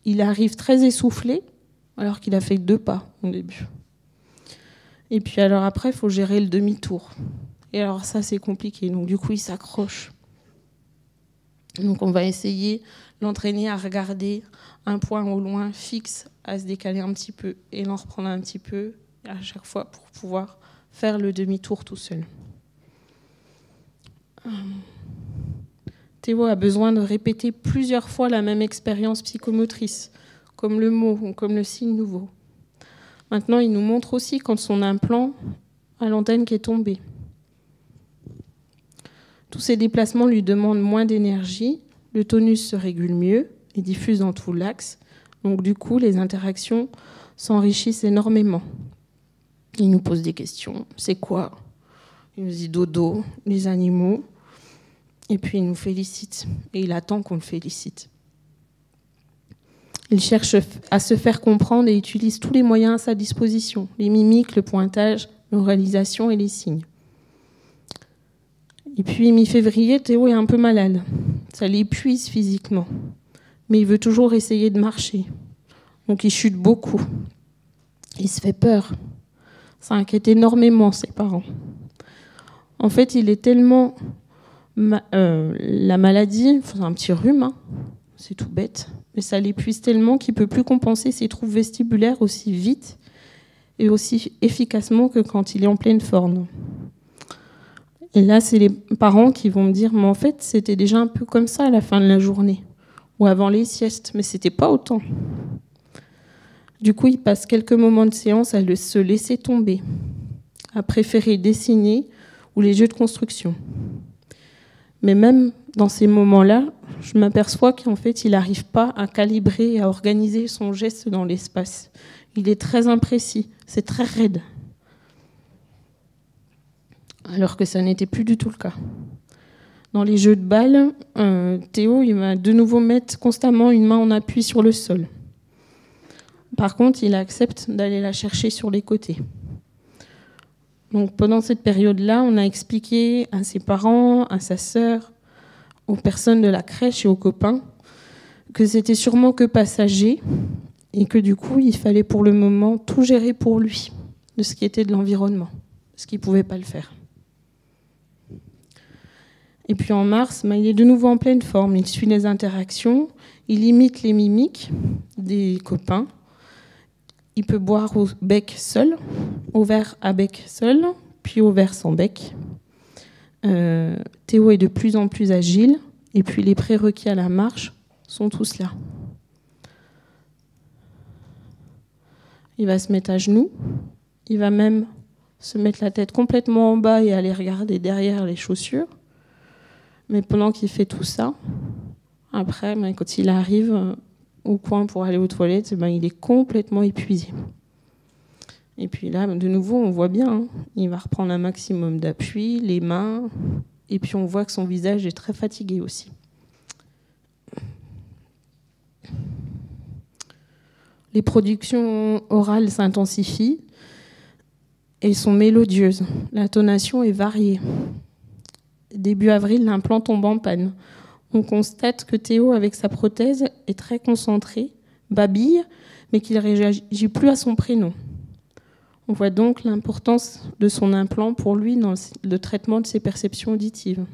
Il arrive très essoufflé, alors qu'il a fait 2 pas au début. Et puis alors après, il faut gérer le demi-tour. Et alors ça, c'est compliqué. Donc du coup, il s'accroche. Donc on va essayer de l'entraîner à regarder un point au loin fixe, à se décaler un petit peu et l'en reprendre un petit peu à chaque fois pour pouvoir faire le demi-tour tout seul. Théo a besoin de répéter plusieurs fois la même expérience psychomotrice, comme le mot ou comme le signe nouveau. Maintenant, il nous montre aussi quand son implant a l'antenne qui est tombée. Tous ces déplacements lui demandent moins d'énergie, le tonus se régule mieux et diffuse dans tout l'axe. Donc du coup, les interactions s'enrichissent énormément. Il nous pose des questions. C'est quoi? Il nous dit dodo, les animaux. Et puis il nous félicite. Et il attend qu'on le félicite. Il cherche à se faire comprendre et utilise tous les moyens à sa disposition. Les mimiques, le pointage, l'oralisation et les signes. Et puis, mi-février, Théo est un peu malade. Ça l'épuise physiquement. Mais il veut toujours essayer de marcher. Donc il chute beaucoup. Il se fait peur. Ça inquiète énormément ses parents. En fait, il est tellement... la maladie, c'est un petit rhume, hein, c'est tout bête, mais ça l'épuise tellement qu'il ne peut plus compenser ses troubles vestibulaires aussi vite et aussi efficacement que quand il est en pleine forme. Et là, c'est les parents qui vont me dire, mais en fait, c'était déjà un peu comme ça à la fin de la journée, ou avant les siestes, mais c'était pas autant. Du coup, il passe quelques moments de séance à se laisser tomber, à préférer dessiner ou les jeux de construction. Mais même dans ces moments-là, je m'aperçois qu'en fait, il n'arrive pas à calibrer et à organiser son geste dans l'espace. Il est très imprécis, c'est très raide. Alors que ça n'était plus du tout le cas. Dans les jeux de balles, Théo il va de nouveau mettre constamment une main en appui sur le sol. Par contre, il accepte d'aller la chercher sur les côtés. Donc, pendant cette période-là, on a expliqué à ses parents, à sa sœur, aux personnes de la crèche et aux copains que c'était sûrement que passager et que du coup, il fallait pour le moment tout gérer pour lui, de ce qui était de l'environnement, parce qu'il ne pouvait pas le faire. Et puis en mars, il est de nouveau en pleine forme. Il suit les interactions, il imite les mimiques des copains. Il peut boire au bec seul, au verre à bec seul, puis au verre sans bec. Théo est de plus en plus agile, et puis les prérequis à la marche sont tous là. Il va se mettre à genoux, il va même se mettre la tête complètement en bas et aller regarder derrière les chaussures. Mais pendant qu'il fait tout ça, après, quand il arrive au coin pour aller aux toilettes, il est complètement épuisé. Et puis là, de nouveau, on voit bien, hein, il va reprendre un maximum d'appui, les mains, et puis on voit que son visage est très fatigué aussi. Les productions orales s'intensifient et sont mélodieuses. L'intonation est variée. Début avril, l'implant tombe en panne. On constate que Théo, avec sa prothèse, est très concentré, babille, mais qu'il ne réagit plus à son prénom. On voit donc l'importance de son implant pour lui dans le traitement de ses perceptions auditives.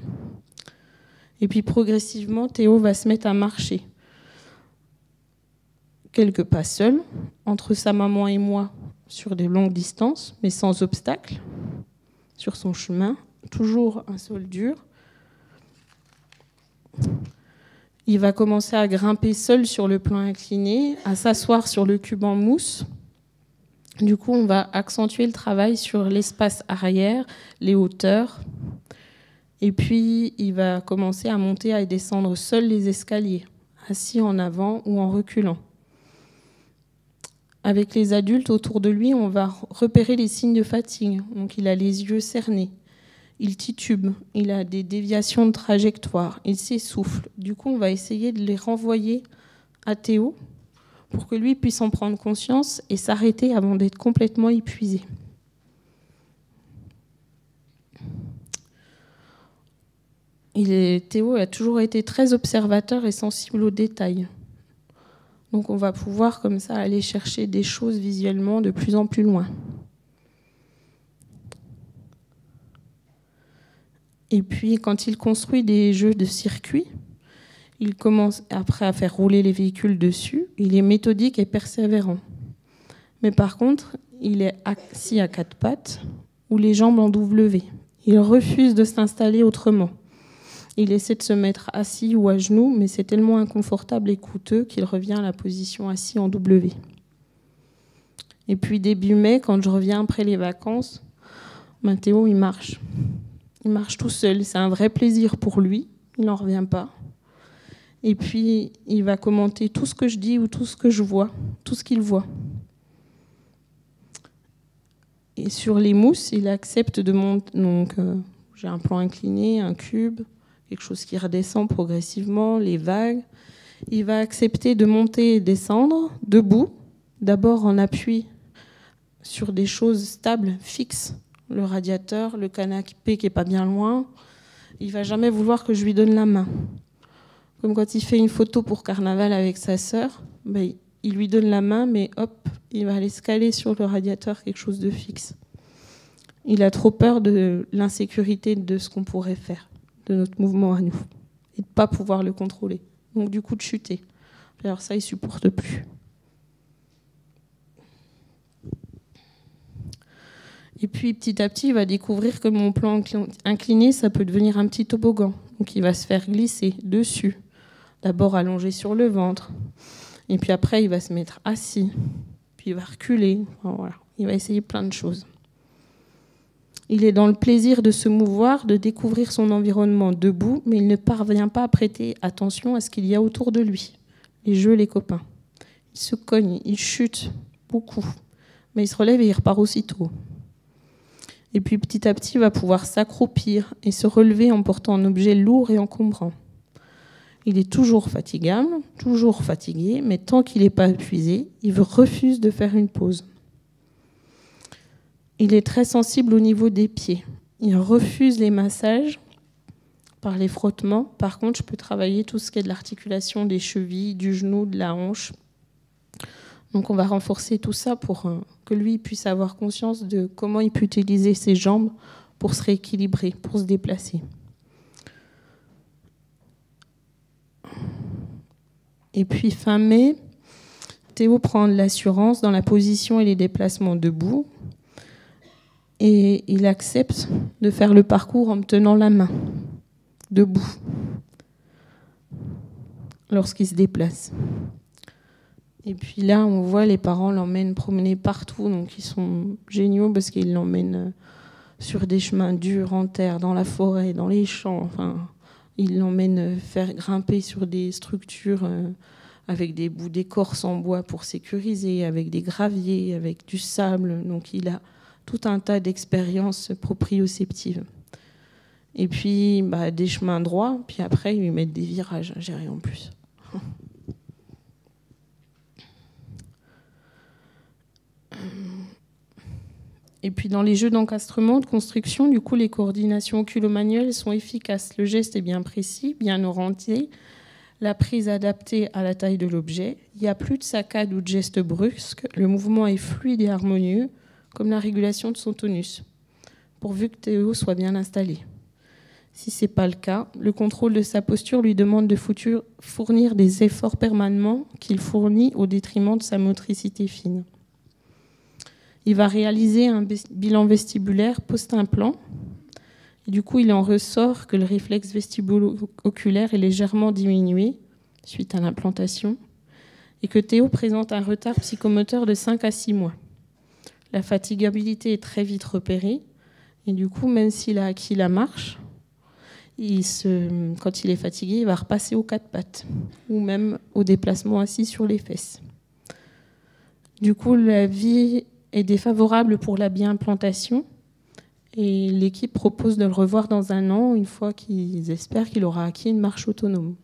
Et puis progressivement, Théo va se mettre à marcher. Quelques pas seul, entre sa maman et moi, sur des longues distances, mais sans obstacle, sur son chemin, toujours un sol dur. Il va commencer à grimper seul sur le plan incliné, à s'asseoir sur le cube en mousse. Du coup, on va accentuer le travail sur l'espace arrière, les hauteurs. Et puis, il va commencer à monter et à descendre seul les escaliers, assis en avant ou en reculant. Avec les adultes autour de lui, on va repérer les signes de fatigue. Donc, il a les yeux cernés. Il titube, il a des déviations de trajectoire, il s'essouffle. Du coup, on va essayer de les renvoyer à Théo pour que lui puisse en prendre conscience et s'arrêter avant d'être complètement épuisé. Théo a toujours été très observateur et sensible aux détails. Donc on va pouvoir comme ça aller chercher des choses visuellement de plus en plus loin. Et puis, quand il construit des jeux de circuit, il commence après à faire rouler les véhicules dessus. Il est méthodique et persévérant. Mais par contre, il est assis à quatre pattes ou les jambes en W. Il refuse de s'installer autrement. Il essaie de se mettre assis ou à genoux, mais c'est tellement inconfortable et coûteux qu'il revient à la position assis en W. Et puis début mai, quand je reviens après les vacances, Théo, il marche. Il marche tout seul. C'est un vrai plaisir pour lui. Il n'en revient pas. Et puis, il va commenter tout ce que je dis ou tout ce que je vois, tout ce qu'il voit. Et sur les mousses, il accepte de monter. Donc, j'ai un plan incliné, un cube, quelque chose qui redescend progressivement, les vagues. Il va accepter de monter et descendre debout, d'abord en appui sur des choses stables, fixes, le radiateur, le canapé qui n'est pas bien loin. Il ne va jamais vouloir que je lui donne la main. Comme quand il fait une photo pour Carnaval avec sa sœur, il lui donne la main, mais hop, il va aller se caler sur le radiateur, quelque chose de fixe. Il a trop peur de l'insécurité de ce qu'on pourrait faire, de notre mouvement à nous, et de ne pas pouvoir le contrôler. Donc du coup, de chuter. Alors ça, il ne supporte plus. Et puis, petit à petit, il va découvrir que mon plan incliné, ça peut devenir un petit toboggan. Donc il va se faire glisser dessus. D'abord allongé sur le ventre. Et puis après, il va se mettre assis. Puis il va reculer. Enfin, voilà. Il va essayer plein de choses. Il est dans le plaisir de se mouvoir, de découvrir son environnement debout, mais il ne parvient pas à prêter attention à ce qu'il y a autour de lui. Les jeux, les copains. Il se cogne, il chute beaucoup. Mais il se relève et il repart aussitôt. Et puis petit à petit, il va pouvoir s'accroupir et se relever en portant un objet lourd et encombrant. Il est toujours fatigable, toujours fatigué, mais tant qu'il n'est pas épuisé, il refuse de faire une pause. Il est très sensible au niveau des pieds. Il refuse les massages par les frottements. Par contre, je peux travailler tout ce qui est de l'articulation des chevilles, du genou, de la hanche. Donc on va renforcer tout ça pour que lui puisse avoir conscience de comment il peut utiliser ses jambes pour se rééquilibrer, pour se déplacer. Et puis fin mai, Théo prend de l'assurance dans la position et les déplacements debout. Et il accepte de faire le parcours en me tenant la main, debout, lorsqu'il se déplace. Et puis là, on voit les parents l'emmènent promener partout, donc ils sont géniaux parce qu'ils l'emmènent sur des chemins durs en terre, dans la forêt, dans les champs. Enfin, ils l'emmènent faire grimper sur des structures avec des bouts d'écorce en bois pour sécuriser, avec des graviers, avec du sable. Donc il a tout un tas d'expériences proprioceptives. Et puis des chemins droits, puis après ils lui mettent des virages à gérer en plus. Et puis dans les jeux d'encastrement, de construction, du coup les coordinations oculomanuelles sont efficaces. Le geste est bien précis, bien orienté, la prise adaptée à la taille de l'objet. Il n'y a plus de saccades ou de gestes brusques, le mouvement est fluide et harmonieux, comme la régulation de son tonus, pourvu que Théo soit bien installé. Si ce n'est pas le cas, le contrôle de sa posture lui demande de fournir des efforts permanents qu'il fournit au détriment de sa motricité fine. Il va réaliser un bilan vestibulaire post-implant. Et du coup, il en ressort que le réflexe vestibulo-oculaire est légèrement diminué suite à l'implantation et que Théo présente un retard psychomoteur de 5 à 6 mois. La fatigabilité est très vite repérée. Et du coup, même s'il a acquis la marche, quand il est fatigué, il va repasser aux 4 pattes ou même au déplacement assis sur les fesses. Du coup, la vie est défavorable pour la bien-implantation et l'équipe propose de le revoir dans 1 an, une fois qu'ils espèrent qu'il aura acquis une marche autonome.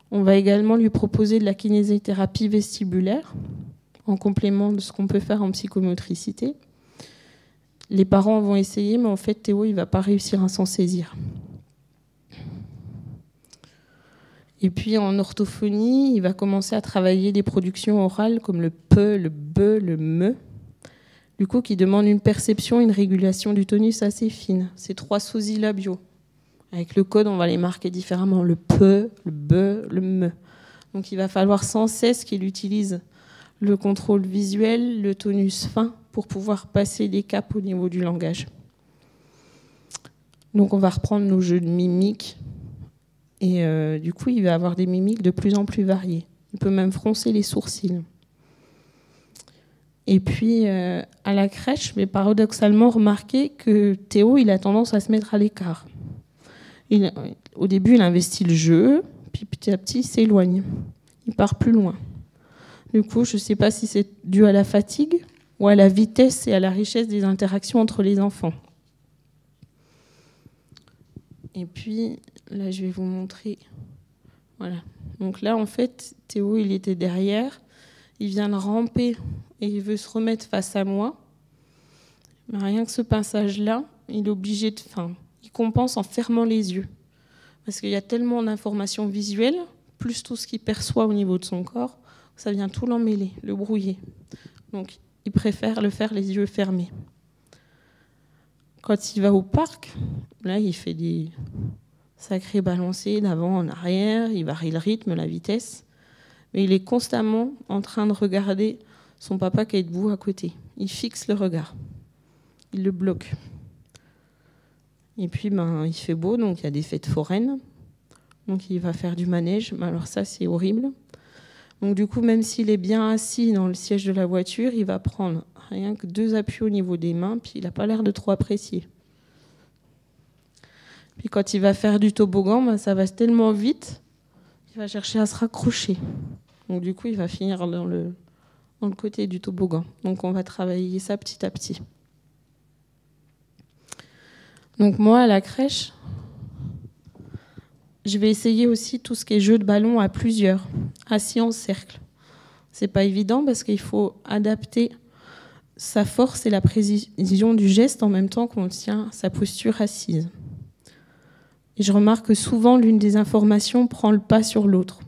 On va également lui proposer de la kinésithérapie vestibulaire, en complément de ce qu'on peut faire en psychomotricité. Les parents vont essayer, mais en fait, Théo, il ne va pas réussir à s'en saisir. Et puis, en orthophonie, il va commencer à travailler des productions orales comme le pe, le be, le me, du coup, qui demandent une perception, une régulation du tonus assez fine. C'est 3 sosies labiaux. Avec le code, on va les marquer différemment. Le pe, le be, le me. Donc, il va falloir sans cesse qu'il utilise le contrôle visuel, le tonus fin, pour pouvoir passer des caps au niveau du langage. Donc on va reprendre nos jeux de mimiques. Et du coup, il va avoir des mimiques de plus en plus variées. Il peut même froncer les sourcils. Et puis, à la crèche, je vais paradoxalement remarquer que Théo, il a tendance à se mettre à l'écart. Au début, il investit le jeu, puis petit à petit, il s'éloigne. Il part plus loin. Du coup, je ne sais pas si c'est dû à la fatigue ou à la vitesse et à la richesse des interactions entre les enfants. Et puis, là, je vais vous montrer. Voilà. Donc là, en fait, Théo, il était derrière. Il vient de ramper et il veut se remettre face à moi. Mais rien que ce passage-là, il est obligé de... il compense en fermant les yeux. Parce qu'il y a tellement d'informations visuelles, plus tout ce qu'il perçoit au niveau de son corps, ça vient tout l'emmêler, le brouiller. Donc, il préfère le faire les yeux fermés. Quand il va au parc, là, il fait des sacrés balancés d'avant en arrière, il varie le rythme, la vitesse. Mais il est constamment en train de regarder son papa qui est debout à côté. Il fixe le regard. Il le bloque. Et puis, il fait beau, donc il y a des fêtes foraines. Donc, il va faire du manège. Mais alors ça, c'est horrible. Donc, du coup, même s'il est bien assis dans le siège de la voiture, il va prendre rien que 2 appuis au niveau des mains, puis il n'a pas l'air de trop apprécier. Puis quand il va faire du toboggan, ça va tellement vite qu'il va chercher à se raccrocher. Donc du coup, il va finir dans le côté du toboggan. Donc on va travailler ça petit à petit. Donc moi, à la crèche, je vais essayer aussi tout ce qui est jeu de ballon à plusieurs, assis en cercle. C'est pas évident parce qu'il faut adapter sa force et la précision du geste en même temps qu'on tient sa posture assise. Et je remarque que souvent, l'une des informations prend le pas sur l'autre.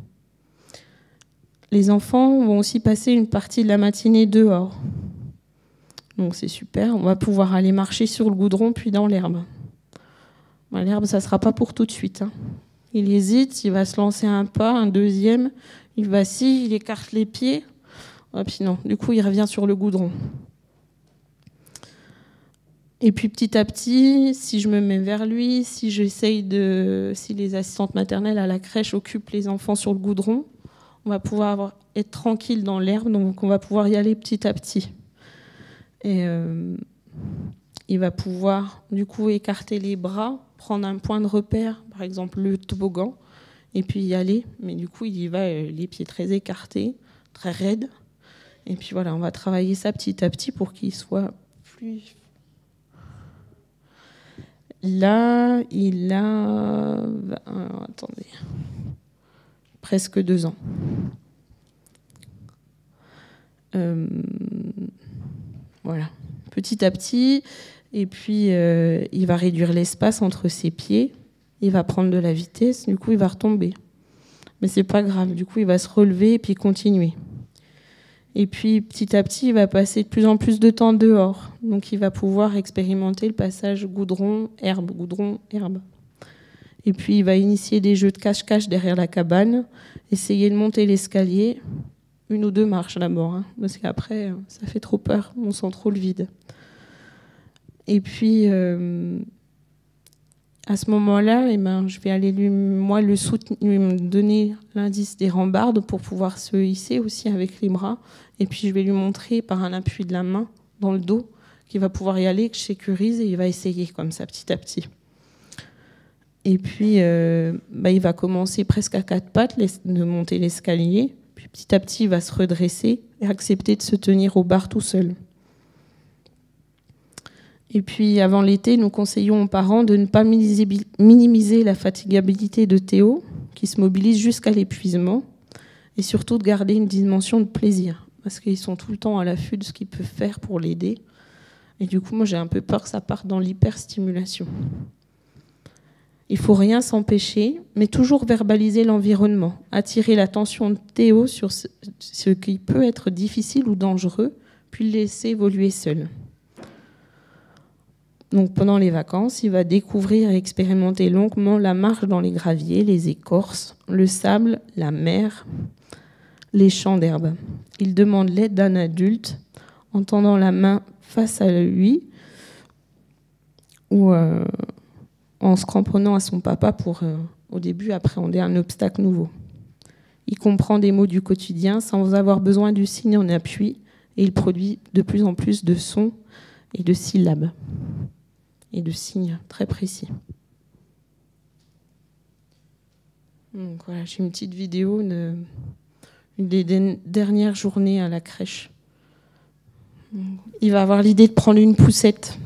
Les enfants vont aussi passer une partie de la matinée dehors. Donc c'est super, on va pouvoir aller marcher sur le goudron puis dans l'herbe. L'herbe, ça ne sera pas pour tout de suite. Il hésite, il va se lancer un pas, un deuxième, il vacille, il écarte les pieds. Puis non, du coup, il revient sur le goudron. Et puis petit à petit, si je me mets vers lui, si les assistantes maternelles à la crèche occupent les enfants sur le goudron, on va pouvoir être tranquille dans l'herbe, donc on va pouvoir y aller petit à petit. Et il va pouvoir du coup écarter les bras, prendre un point de repère, par exemple le toboggan, et puis y aller. Mais du coup, il y va les pieds très écartés, très raides. Et puis voilà, on va travailler ça petit à petit pour qu'il soit plus... Là, il a presque 2 ans. Voilà, petit à petit. Et puis, il va réduire l'espace entre ses pieds. Il va prendre de la vitesse. Du coup, il va retomber. Mais c'est pas grave. Du coup, il va se relever et puis continuer. Et puis, petit à petit, il va passer de plus en plus de temps dehors. Donc, il va pouvoir expérimenter le passage goudron-herbe, goudron-herbe. Et puis, il va initier des jeux de cache-cache derrière la cabane, essayer de monter l'escalier, 1 ou 2 marches d'abord, parce qu'après, ça fait trop peur, on sent trop le vide. Et puis, à ce moment-là, je vais aller lui donner l'indice des rambardes pour pouvoir se hisser aussi avec les bras. Et puis, je vais lui montrer par un appui de la main dans le dos qu'il va pouvoir y aller, que je sécurise, et il va essayer comme ça, petit à petit. Et puis, il va commencer presque à 4 pattes de monter l'escalier. Puis, petit à petit, il va se redresser et accepter de se tenir au bar tout seul. Et puis, avant l'été, nous conseillons aux parents de ne pas minimiser la fatigabilité de Théo, qui se mobilise jusqu'à l'épuisement, et surtout de garder une dimension de plaisir, parce qu'ils sont tout le temps à l'affût de ce qu'ils peuvent faire pour l'aider. Et du coup, moi, j'ai un peu peur que ça parte dans l'hyperstimulation. Il ne faut rien s'empêcher, mais toujours verbaliser l'environnement, attirer l'attention de Théo sur ce qui peut être difficile ou dangereux, puis le laisser évoluer seul. Donc, pendant les vacances, il va découvrir et expérimenter longuement la marche dans les graviers, les écorces, le sable, la mer, les champs d'herbe. Il demande l'aide d'un adulte en tendant la main face à lui ou en se cramponnant à son papa pour, au début, appréhender un obstacle nouveau. Il comprend des mots du quotidien sans avoir besoin du signe en appui et il produit de plus en plus de sons et de syllabes et de signes très précis. Donc voilà, j'ai une petite vidéo une des dernières journées à la crèche. Il va avoir l'idée de prendre une poussette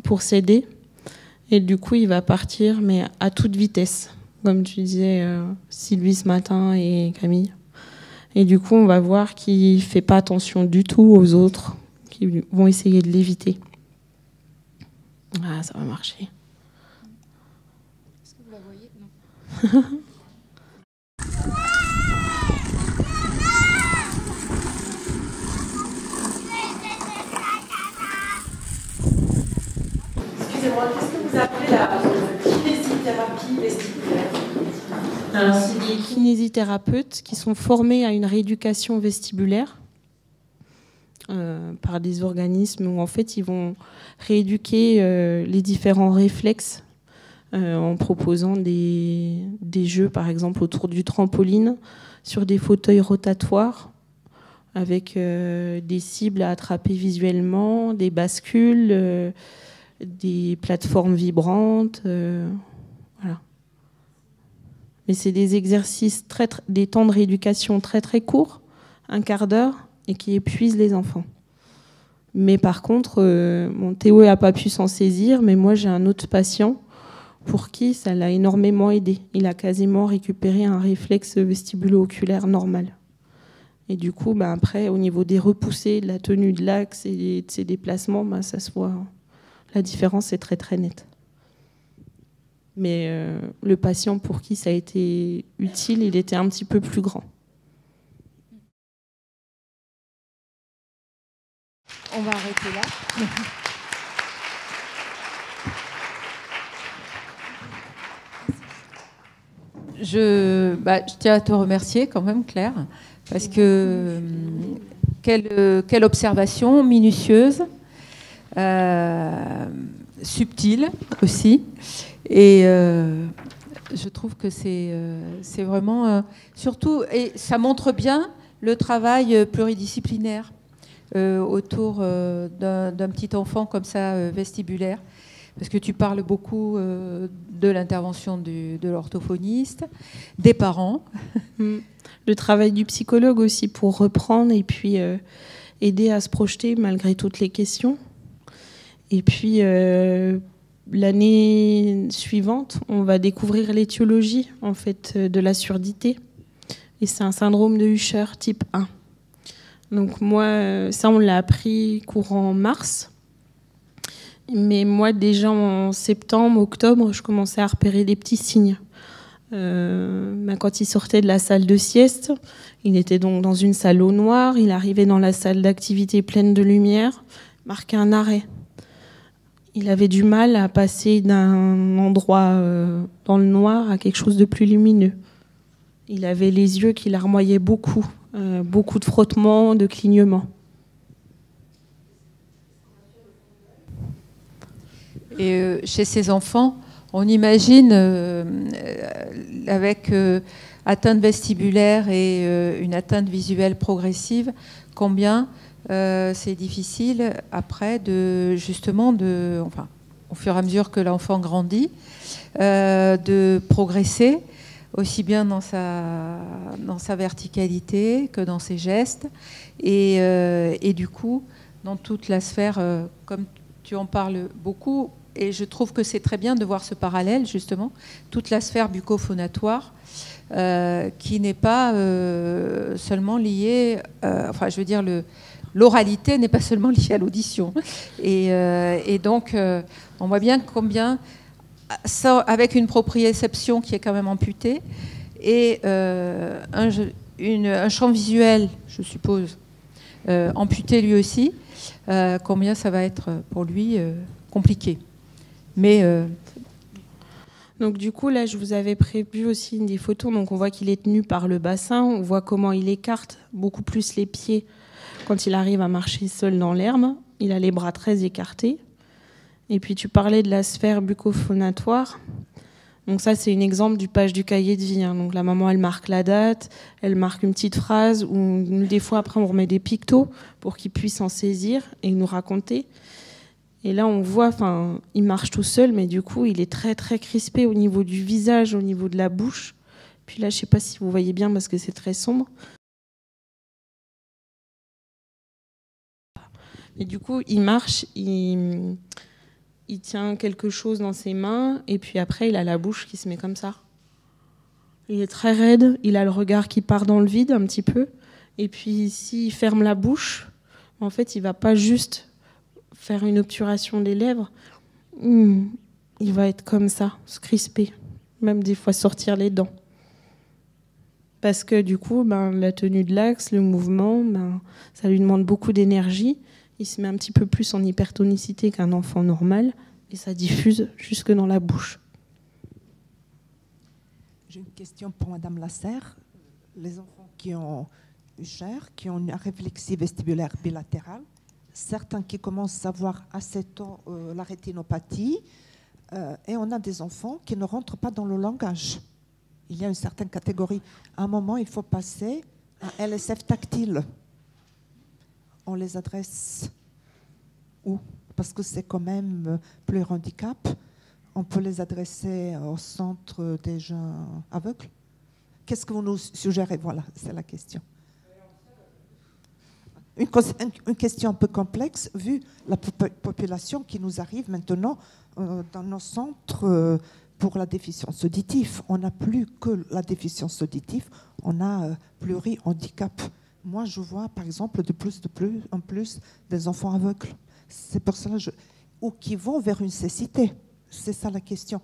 pour s'aider et du coup il va partir mais à toute vitesse, comme tu disais Sylvie ce matin et Camille. Et du coup on va voir qu'il ne fait pas attention du tout aux autres qui vont essayer de l'éviter. Ah, ça va marcher. Est-ce que vous la voyez? Non. Excusez-moi, qu'est-ce que vous appelez la kinésithérapie vestibulaire? Alors, c'est des kinésithérapeutes qui sont formés à une rééducation vestibulaire par des organismes où en fait ils vont rééduquer les différents réflexes en proposant des jeux par exemple autour du trampoline, sur des fauteuils rotatoires avec des cibles à attraper visuellement, des bascules, des plateformes vibrantes, voilà. Mais c'est des exercices, des temps de rééducation très très courts, un quart d'heure, et qui épuisent les enfants. Mais par contre, Théo n'a pas pu s'en saisir, mais moi j'ai un autre patient pour qui ça l'a énormément aidé. Il a quasiment récupéré un réflexe vestibulo-oculaire normal. Et du coup, après, au niveau des repoussées, de la tenue de l'axe et de ses déplacements, ça se voit. La différence est très très nette. Mais le patient pour qui ça a été utile, il était un petit peu plus grand. On va arrêter là. Je tiens à te remercier quand même, Claire, parce que quelle observation minutieuse, subtile aussi, et je trouve que c'est vraiment surtout, et ça montre bien le travail pluridisciplinaire autour d'un petit enfant comme ça, vestibulaire, parce que tu parles beaucoup de l'intervention de l'orthophoniste, des parents. Le travail du psychologue aussi pour reprendre et puis aider à se projeter malgré toutes les questions. Et puis l'année suivante, on va découvrir l'étiologie en fait de la surdité. Et c'est un syndrome de Usher type 1. Donc moi, ça on l'a appris courant mars. Mais moi déjà en septembre, octobre, je commençais à repérer des petits signes. Quand il sortait de la salle de sieste, il était donc dans une salle au noir, il arrivait dans la salle d'activité pleine de lumière, marquait un arrêt. Il avait du mal à passer d'un endroit dans le noir à quelque chose de plus lumineux. Il avait les yeux qui larmoyaient beaucoup, beaucoup de frottements, de clignements. Et chez ces enfants, on imagine, avec atteinte vestibulaire et une atteinte visuelle progressive, combien c'est difficile après au fur et à mesure que l'enfant grandit, de progresser aussi bien dans sa verticalité que dans ses gestes, et du coup dans toute la sphère, comme tu en parles beaucoup, et je trouve que c'est très bien de voir ce parallèle justement, toute la sphère bucco-phonatoire qui n'est pas seulement liée, l'oralité n'est pas seulement liée à l'audition, et donc on voit bien combien ça, avec une proprioception qui est quand même amputée, et un champ visuel, je suppose, amputé lui aussi, combien ça va être pour lui compliqué. Mais donc du coup là je vous avais prévu aussi des photos, donc on voit qu'il est tenu par le bassin, on voit comment il écarte beaucoup plus les pieds quand il arrive à marcher seul dans l'herbe, il a les bras très écartés. Et puis tu parlais de la sphère bucco-phonatoire, Donc ça, c'est un exemple du page du cahier de vie. Hein. Donc la maman, elle marque la date, elle marque une petite phrase, ou des fois, après, on remet des pictos pour qu'il puisse en saisir et nous raconter. Et là, on voit, il marche tout seul, mais du coup, il est très, très crispé au niveau du visage, au niveau de la bouche. Puis là, je ne sais pas si vous voyez bien parce que c'est très sombre. Et du coup, il marche, il tient quelque chose dans ses mains, et puis après, il a la bouche qui se met comme ça. Il est très raide, il a le regard qui part dans le vide un petit peu. Et puis, s'il ferme la bouche, en fait, il ne va pas juste faire une obturation des lèvres. Il va être comme ça, se crisper, même des fois sortir les dents. Parce que du coup, la tenue de l'axe, le mouvement, ça lui demande beaucoup d'énergie. Il se met un petit peu plus en hypertonicité qu'un enfant normal et ça diffuse jusque dans la bouche. J'ai une question pour Madame Lasserre. Les enfants qui ont Usher, qui ont une aréflexie vestibulaire bilatérale, certains qui commencent à voir assez tôt la rétinopathie, et on a des enfants qui ne rentrent pas dans le langage. Il y a une certaine catégorie. À un moment, il faut passer à LSF tactile. On les adresse où? Parce que c'est quand même plus handicap. On peut les adresser au centre des jeunes aveugles. Qu'est-ce que vous nous suggérez? Voilà, c'est la question. Une question un peu complexe, vu la population qui nous arrive maintenant dans nos centres pour la déficience auditive. On n'a plus que la déficience auditive, on a pluri-handicap. Moi, je vois, par exemple, de plus en plus des enfants aveugles. C'est pour cela ou qui vont vers une cécité. C'est ça la question.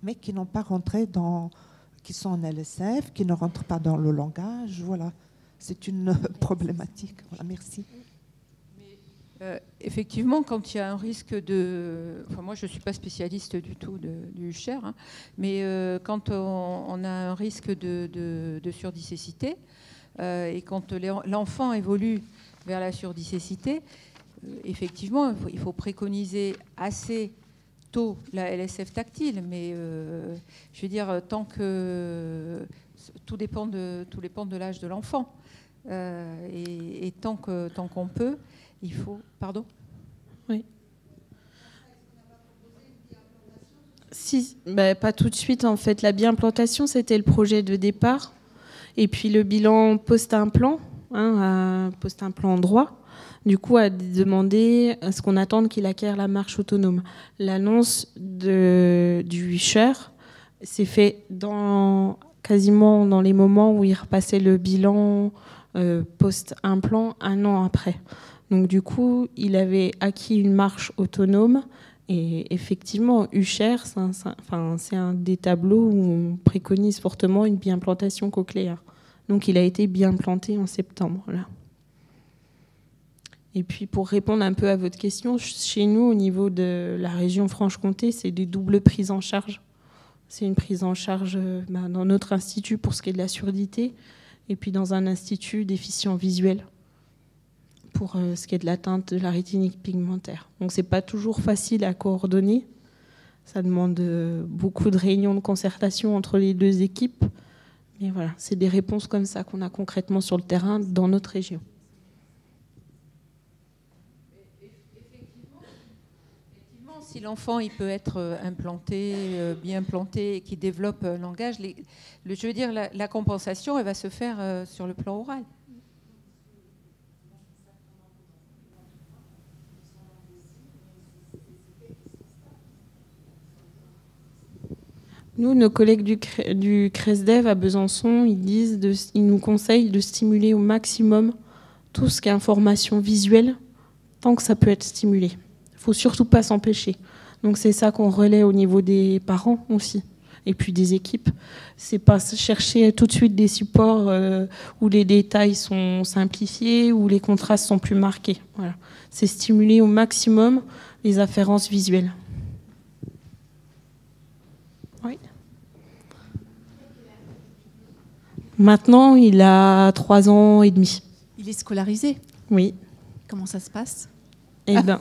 Mais qui n'ont pas rentré qui sont en LSF, qui ne rentrent pas dans le langage. Voilà. C'est une problématique. Voilà, merci. Effectivement, quand il y a un risque de... Enfin, moi, je ne suis pas spécialiste du tout du Usher, hein, mais quand on a un risque de surdicécité, et quand l'enfant évolue vers la surdicécité, effectivement, il faut préconiser assez tôt la LSF tactile, mais je veux dire, tant que tout dépend de l'âge de l'enfant, et tant qu'on peut, il faut... Pardon ? Oui. Si, pas tout de suite en fait. La biimplantation, c'était le projet de départ. Et puis le bilan post-implant, post-implant droit, du coup a demandé à ce qu'on attende qu'il acquiert la marche autonome. L'annonce du Usher s'est fait quasiment dans les moments où il repassait le bilan post-implant 1 an après. Donc du coup, il avait acquis une marche autonome. Et effectivement, Usher, c'est un des tableaux où on préconise fortement une biimplantation cochléaire. Donc il a été biimplanté en septembre. Là. Et puis pour répondre un peu à votre question, chez nous, au niveau de la région Franche-Comté, c'est des doubles prises en charge. C'est une prise en charge dans notre institut pour ce qui est de la surdité, et puis dans un institut déficient visuel pour ce qui est de l'atteinte de la rétinique pigmentaire. Donc c'est pas toujours facile à coordonner. Ça demande beaucoup de réunions de concertation entre les deux équipes. Mais voilà, c'est des réponses comme ça qu'on a concrètement sur le terrain dans notre région. Effectivement, si l'enfant il peut être implanté, bien implanté et qu'il développe un langage, je veux dire, la compensation, elle va se faire sur le plan oral. Nous, nos collègues du CRESDEV à Besançon, ils nous conseillent de stimuler au maximum tout ce qui est information visuelle, tant que ça peut être stimulé. Il ne faut surtout pas s'empêcher. Donc c'est ça qu'on relaie au niveau des parents aussi, et puis des équipes. C'est pas chercher tout de suite des supports où les détails sont simplifiés, où les contrastes sont plus marqués. Voilà. C'est stimuler au maximum les afférences visuelles. Oui. Maintenant, il a 3 ans et demi. Il est scolarisé? Oui. Comment ça se passe? Eh ben,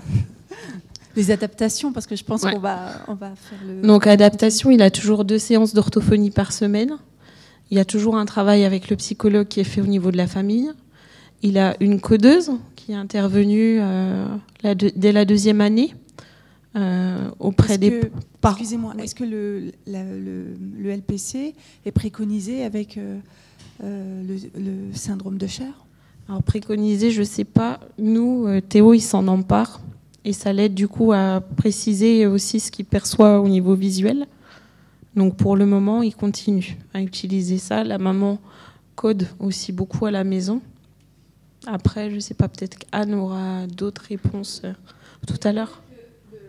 des adaptations, parce que je pense qu'on va faire le... Donc, adaptation, il a toujours 2 séances d'orthophonie par semaine. Il y a toujours un travail avec le psychologue qui est fait au niveau de la famille. Il a une codeuse qui est intervenue dès la 2e année auprès des parents. Excusez-moi, est-ce que le LPC est préconisé avec le syndrome de Cher? Alors préconisé, je ne sais pas. Nous, Théo, il s'en empare. Et ça l'aide du coup à préciser aussi ce qu'il perçoit au niveau visuel. Donc pour le moment, il continue à utiliser ça. La maman code aussi beaucoup à la maison. Après, je ne sais pas, peut-être qu'Anne aura d'autres réponses tout à l'heure. Il ne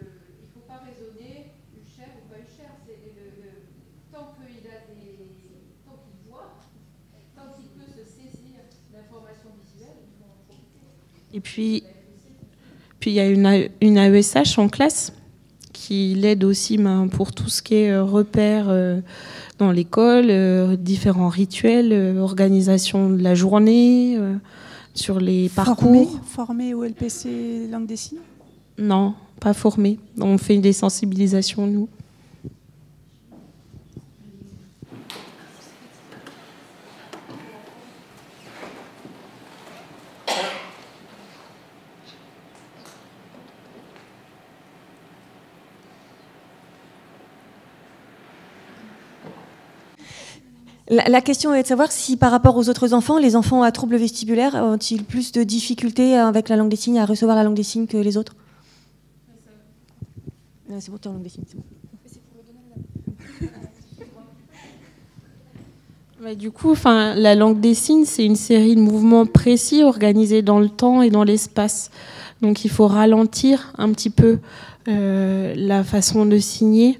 faut pas raisonner Usher ou pas Usher. Tant qu'il voit, tant qu'il peut se saisir d'informations visuelles, il faut en profiter. Et puis il y a une AESH en classe qui l'aide aussi pour tout ce qui est repères dans l'école, différents rituels, organisation de la journée, sur les parcours. Formé au LPC langue des signes? Non, pas formé. On fait des sensibilisations, nous. La question est de savoir si par rapport aux autres enfants, les enfants à troubles vestibulaires ont-ils plus de difficultés avec la langue des signes, à recevoir la langue des signes que les autres? C'est bon, t'es en langue des signes, c'est bon. Du coup, la langue des signes, c'est une série de mouvements précis organisés dans le temps et dans l'espace. Donc il faut ralentir un petit peu la façon de signer.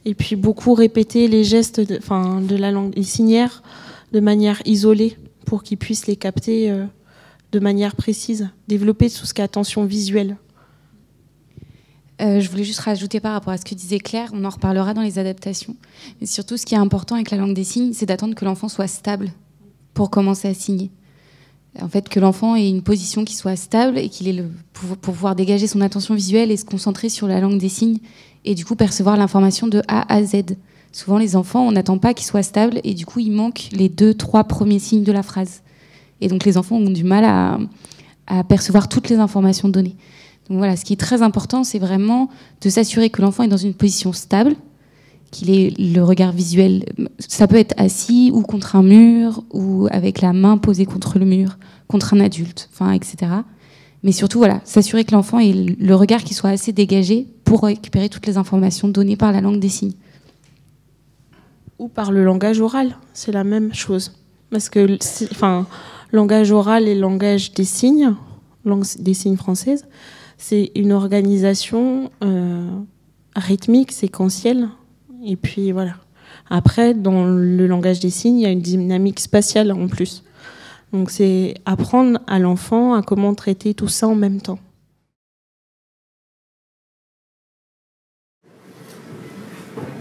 Et puis beaucoup répéter les gestes de la langue des signières de manière isolée pour qu'ils puissent les capter de manière précise. Développer tout ce qui est attention visuelle. Je voulais juste rajouter par rapport à ce que disait Claire, on en reparlera dans les adaptations. Mais surtout, ce qui est important avec la langue des signes, c'est d'attendre que l'enfant soit stable pour commencer à signer. En fait, que l'enfant ait une position qui soit stable et qu'il ait pour pouvoir dégager son attention visuelle et se concentrer sur la langue des signes et du coup percevoir l'information de A à Z. Souvent, les enfants, on n'attend pas qu'ils soient stables et du coup, il manque les 2-3 premiers signes de la phrase. Et donc, les enfants ont du mal à percevoir toutes les informations données. Donc voilà, ce qui est très important, c'est vraiment de s'assurer que l'enfant est dans une position stable, qu'il ait le regard visuel. Ça peut être assis ou contre un mur ou avec la main posée contre le mur, contre un adulte, etc. Mais surtout, voilà, s'assurer que l'enfant ait le regard qui soit assez dégagé pour récupérer toutes les informations données par la langue des signes. Ou par le langage oral, c'est la même chose. Parce que, langage oral et langage des signes, langue des signes française, c'est une organisation rythmique, séquentielle. Et puis voilà. Après, dans le langage des signes, il y a une dynamique spatiale en plus. Donc c'est apprendre à l'enfant à comment traiter tout ça en même temps.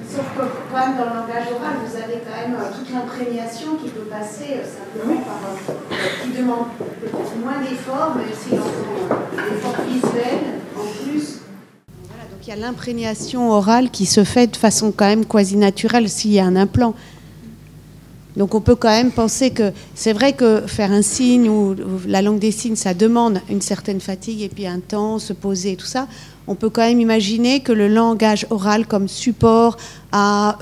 Sauf que quand même dans le langage oral, vous avez quand même toute l'imprégnation qui peut passer simplement qui demande peut-être moins d'efforts, mais aussi d'efforts visuels en plus. Voilà, donc il y a l'imprégnation orale qui se fait de façon quand même quasi naturelle s'il y a un implant. Donc on peut quand même penser que c'est vrai que faire un signe ou la langue des signes, ça demande une certaine fatigue et puis un temps, se poser et tout ça. On peut quand même imaginer que le langage oral comme support à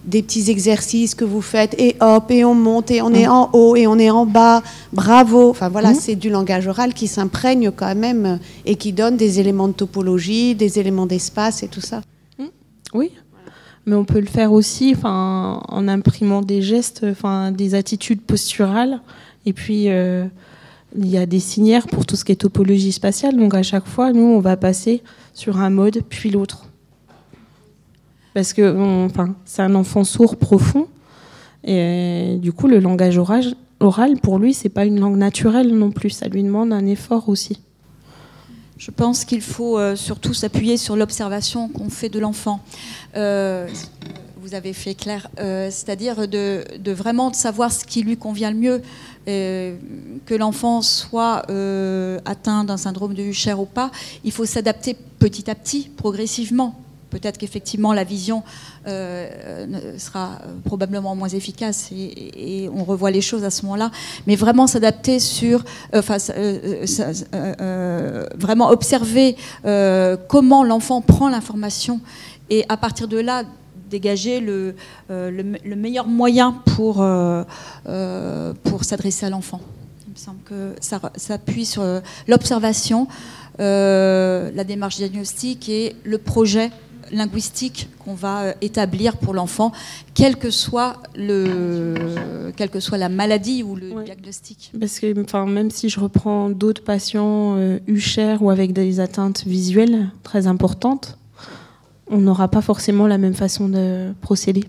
des petits exercices que vous faites et hop, et on monte, et on est en haut, et on est en bas, bravo. Enfin voilà, c'est du langage oral qui s'imprègne quand même et qui donne des éléments de topologie, des éléments d'espace et tout ça. Oui. Mais on peut le faire aussi en imprimant des gestes, des attitudes posturales. Et puis, il y a des signières pour tout ce qui est topologie spatiale. Donc, à chaque fois, nous, on va passer sur un mode, puis l'autre. Parce que c'est un enfant sourd profond. Et du coup, le langage oral, pour lui, c'est pas une langue naturelle non plus. Ça lui demande un effort aussi. Je pense qu'il faut surtout s'appuyer sur l'observation qu'on fait de l'enfant. Vous avez fait clair, c'est-à-dire de vraiment de savoir ce qui lui convient le mieux, que l'enfant soit atteint d'un syndrome de Usher ou pas. Il faut s'adapter petit à petit, progressivement. Peut-être qu'effectivement la vision sera probablement moins efficace et on revoit les choses à ce moment-là. Mais vraiment s'adapter sur, vraiment observer comment l'enfant prend l'information et à partir de là dégager le meilleur moyen pour s'adresser à l'enfant. Il me semble que ça appuie sur l'observation, la démarche diagnostique et le projet linguistique qu'on va établir pour l'enfant, quelle que soit la maladie ou le diagnostic. Parce que même si je reprends d'autres patients UCHER ou avec des atteintes visuelles très importantes, on n'aura pas forcément la même façon de procéder.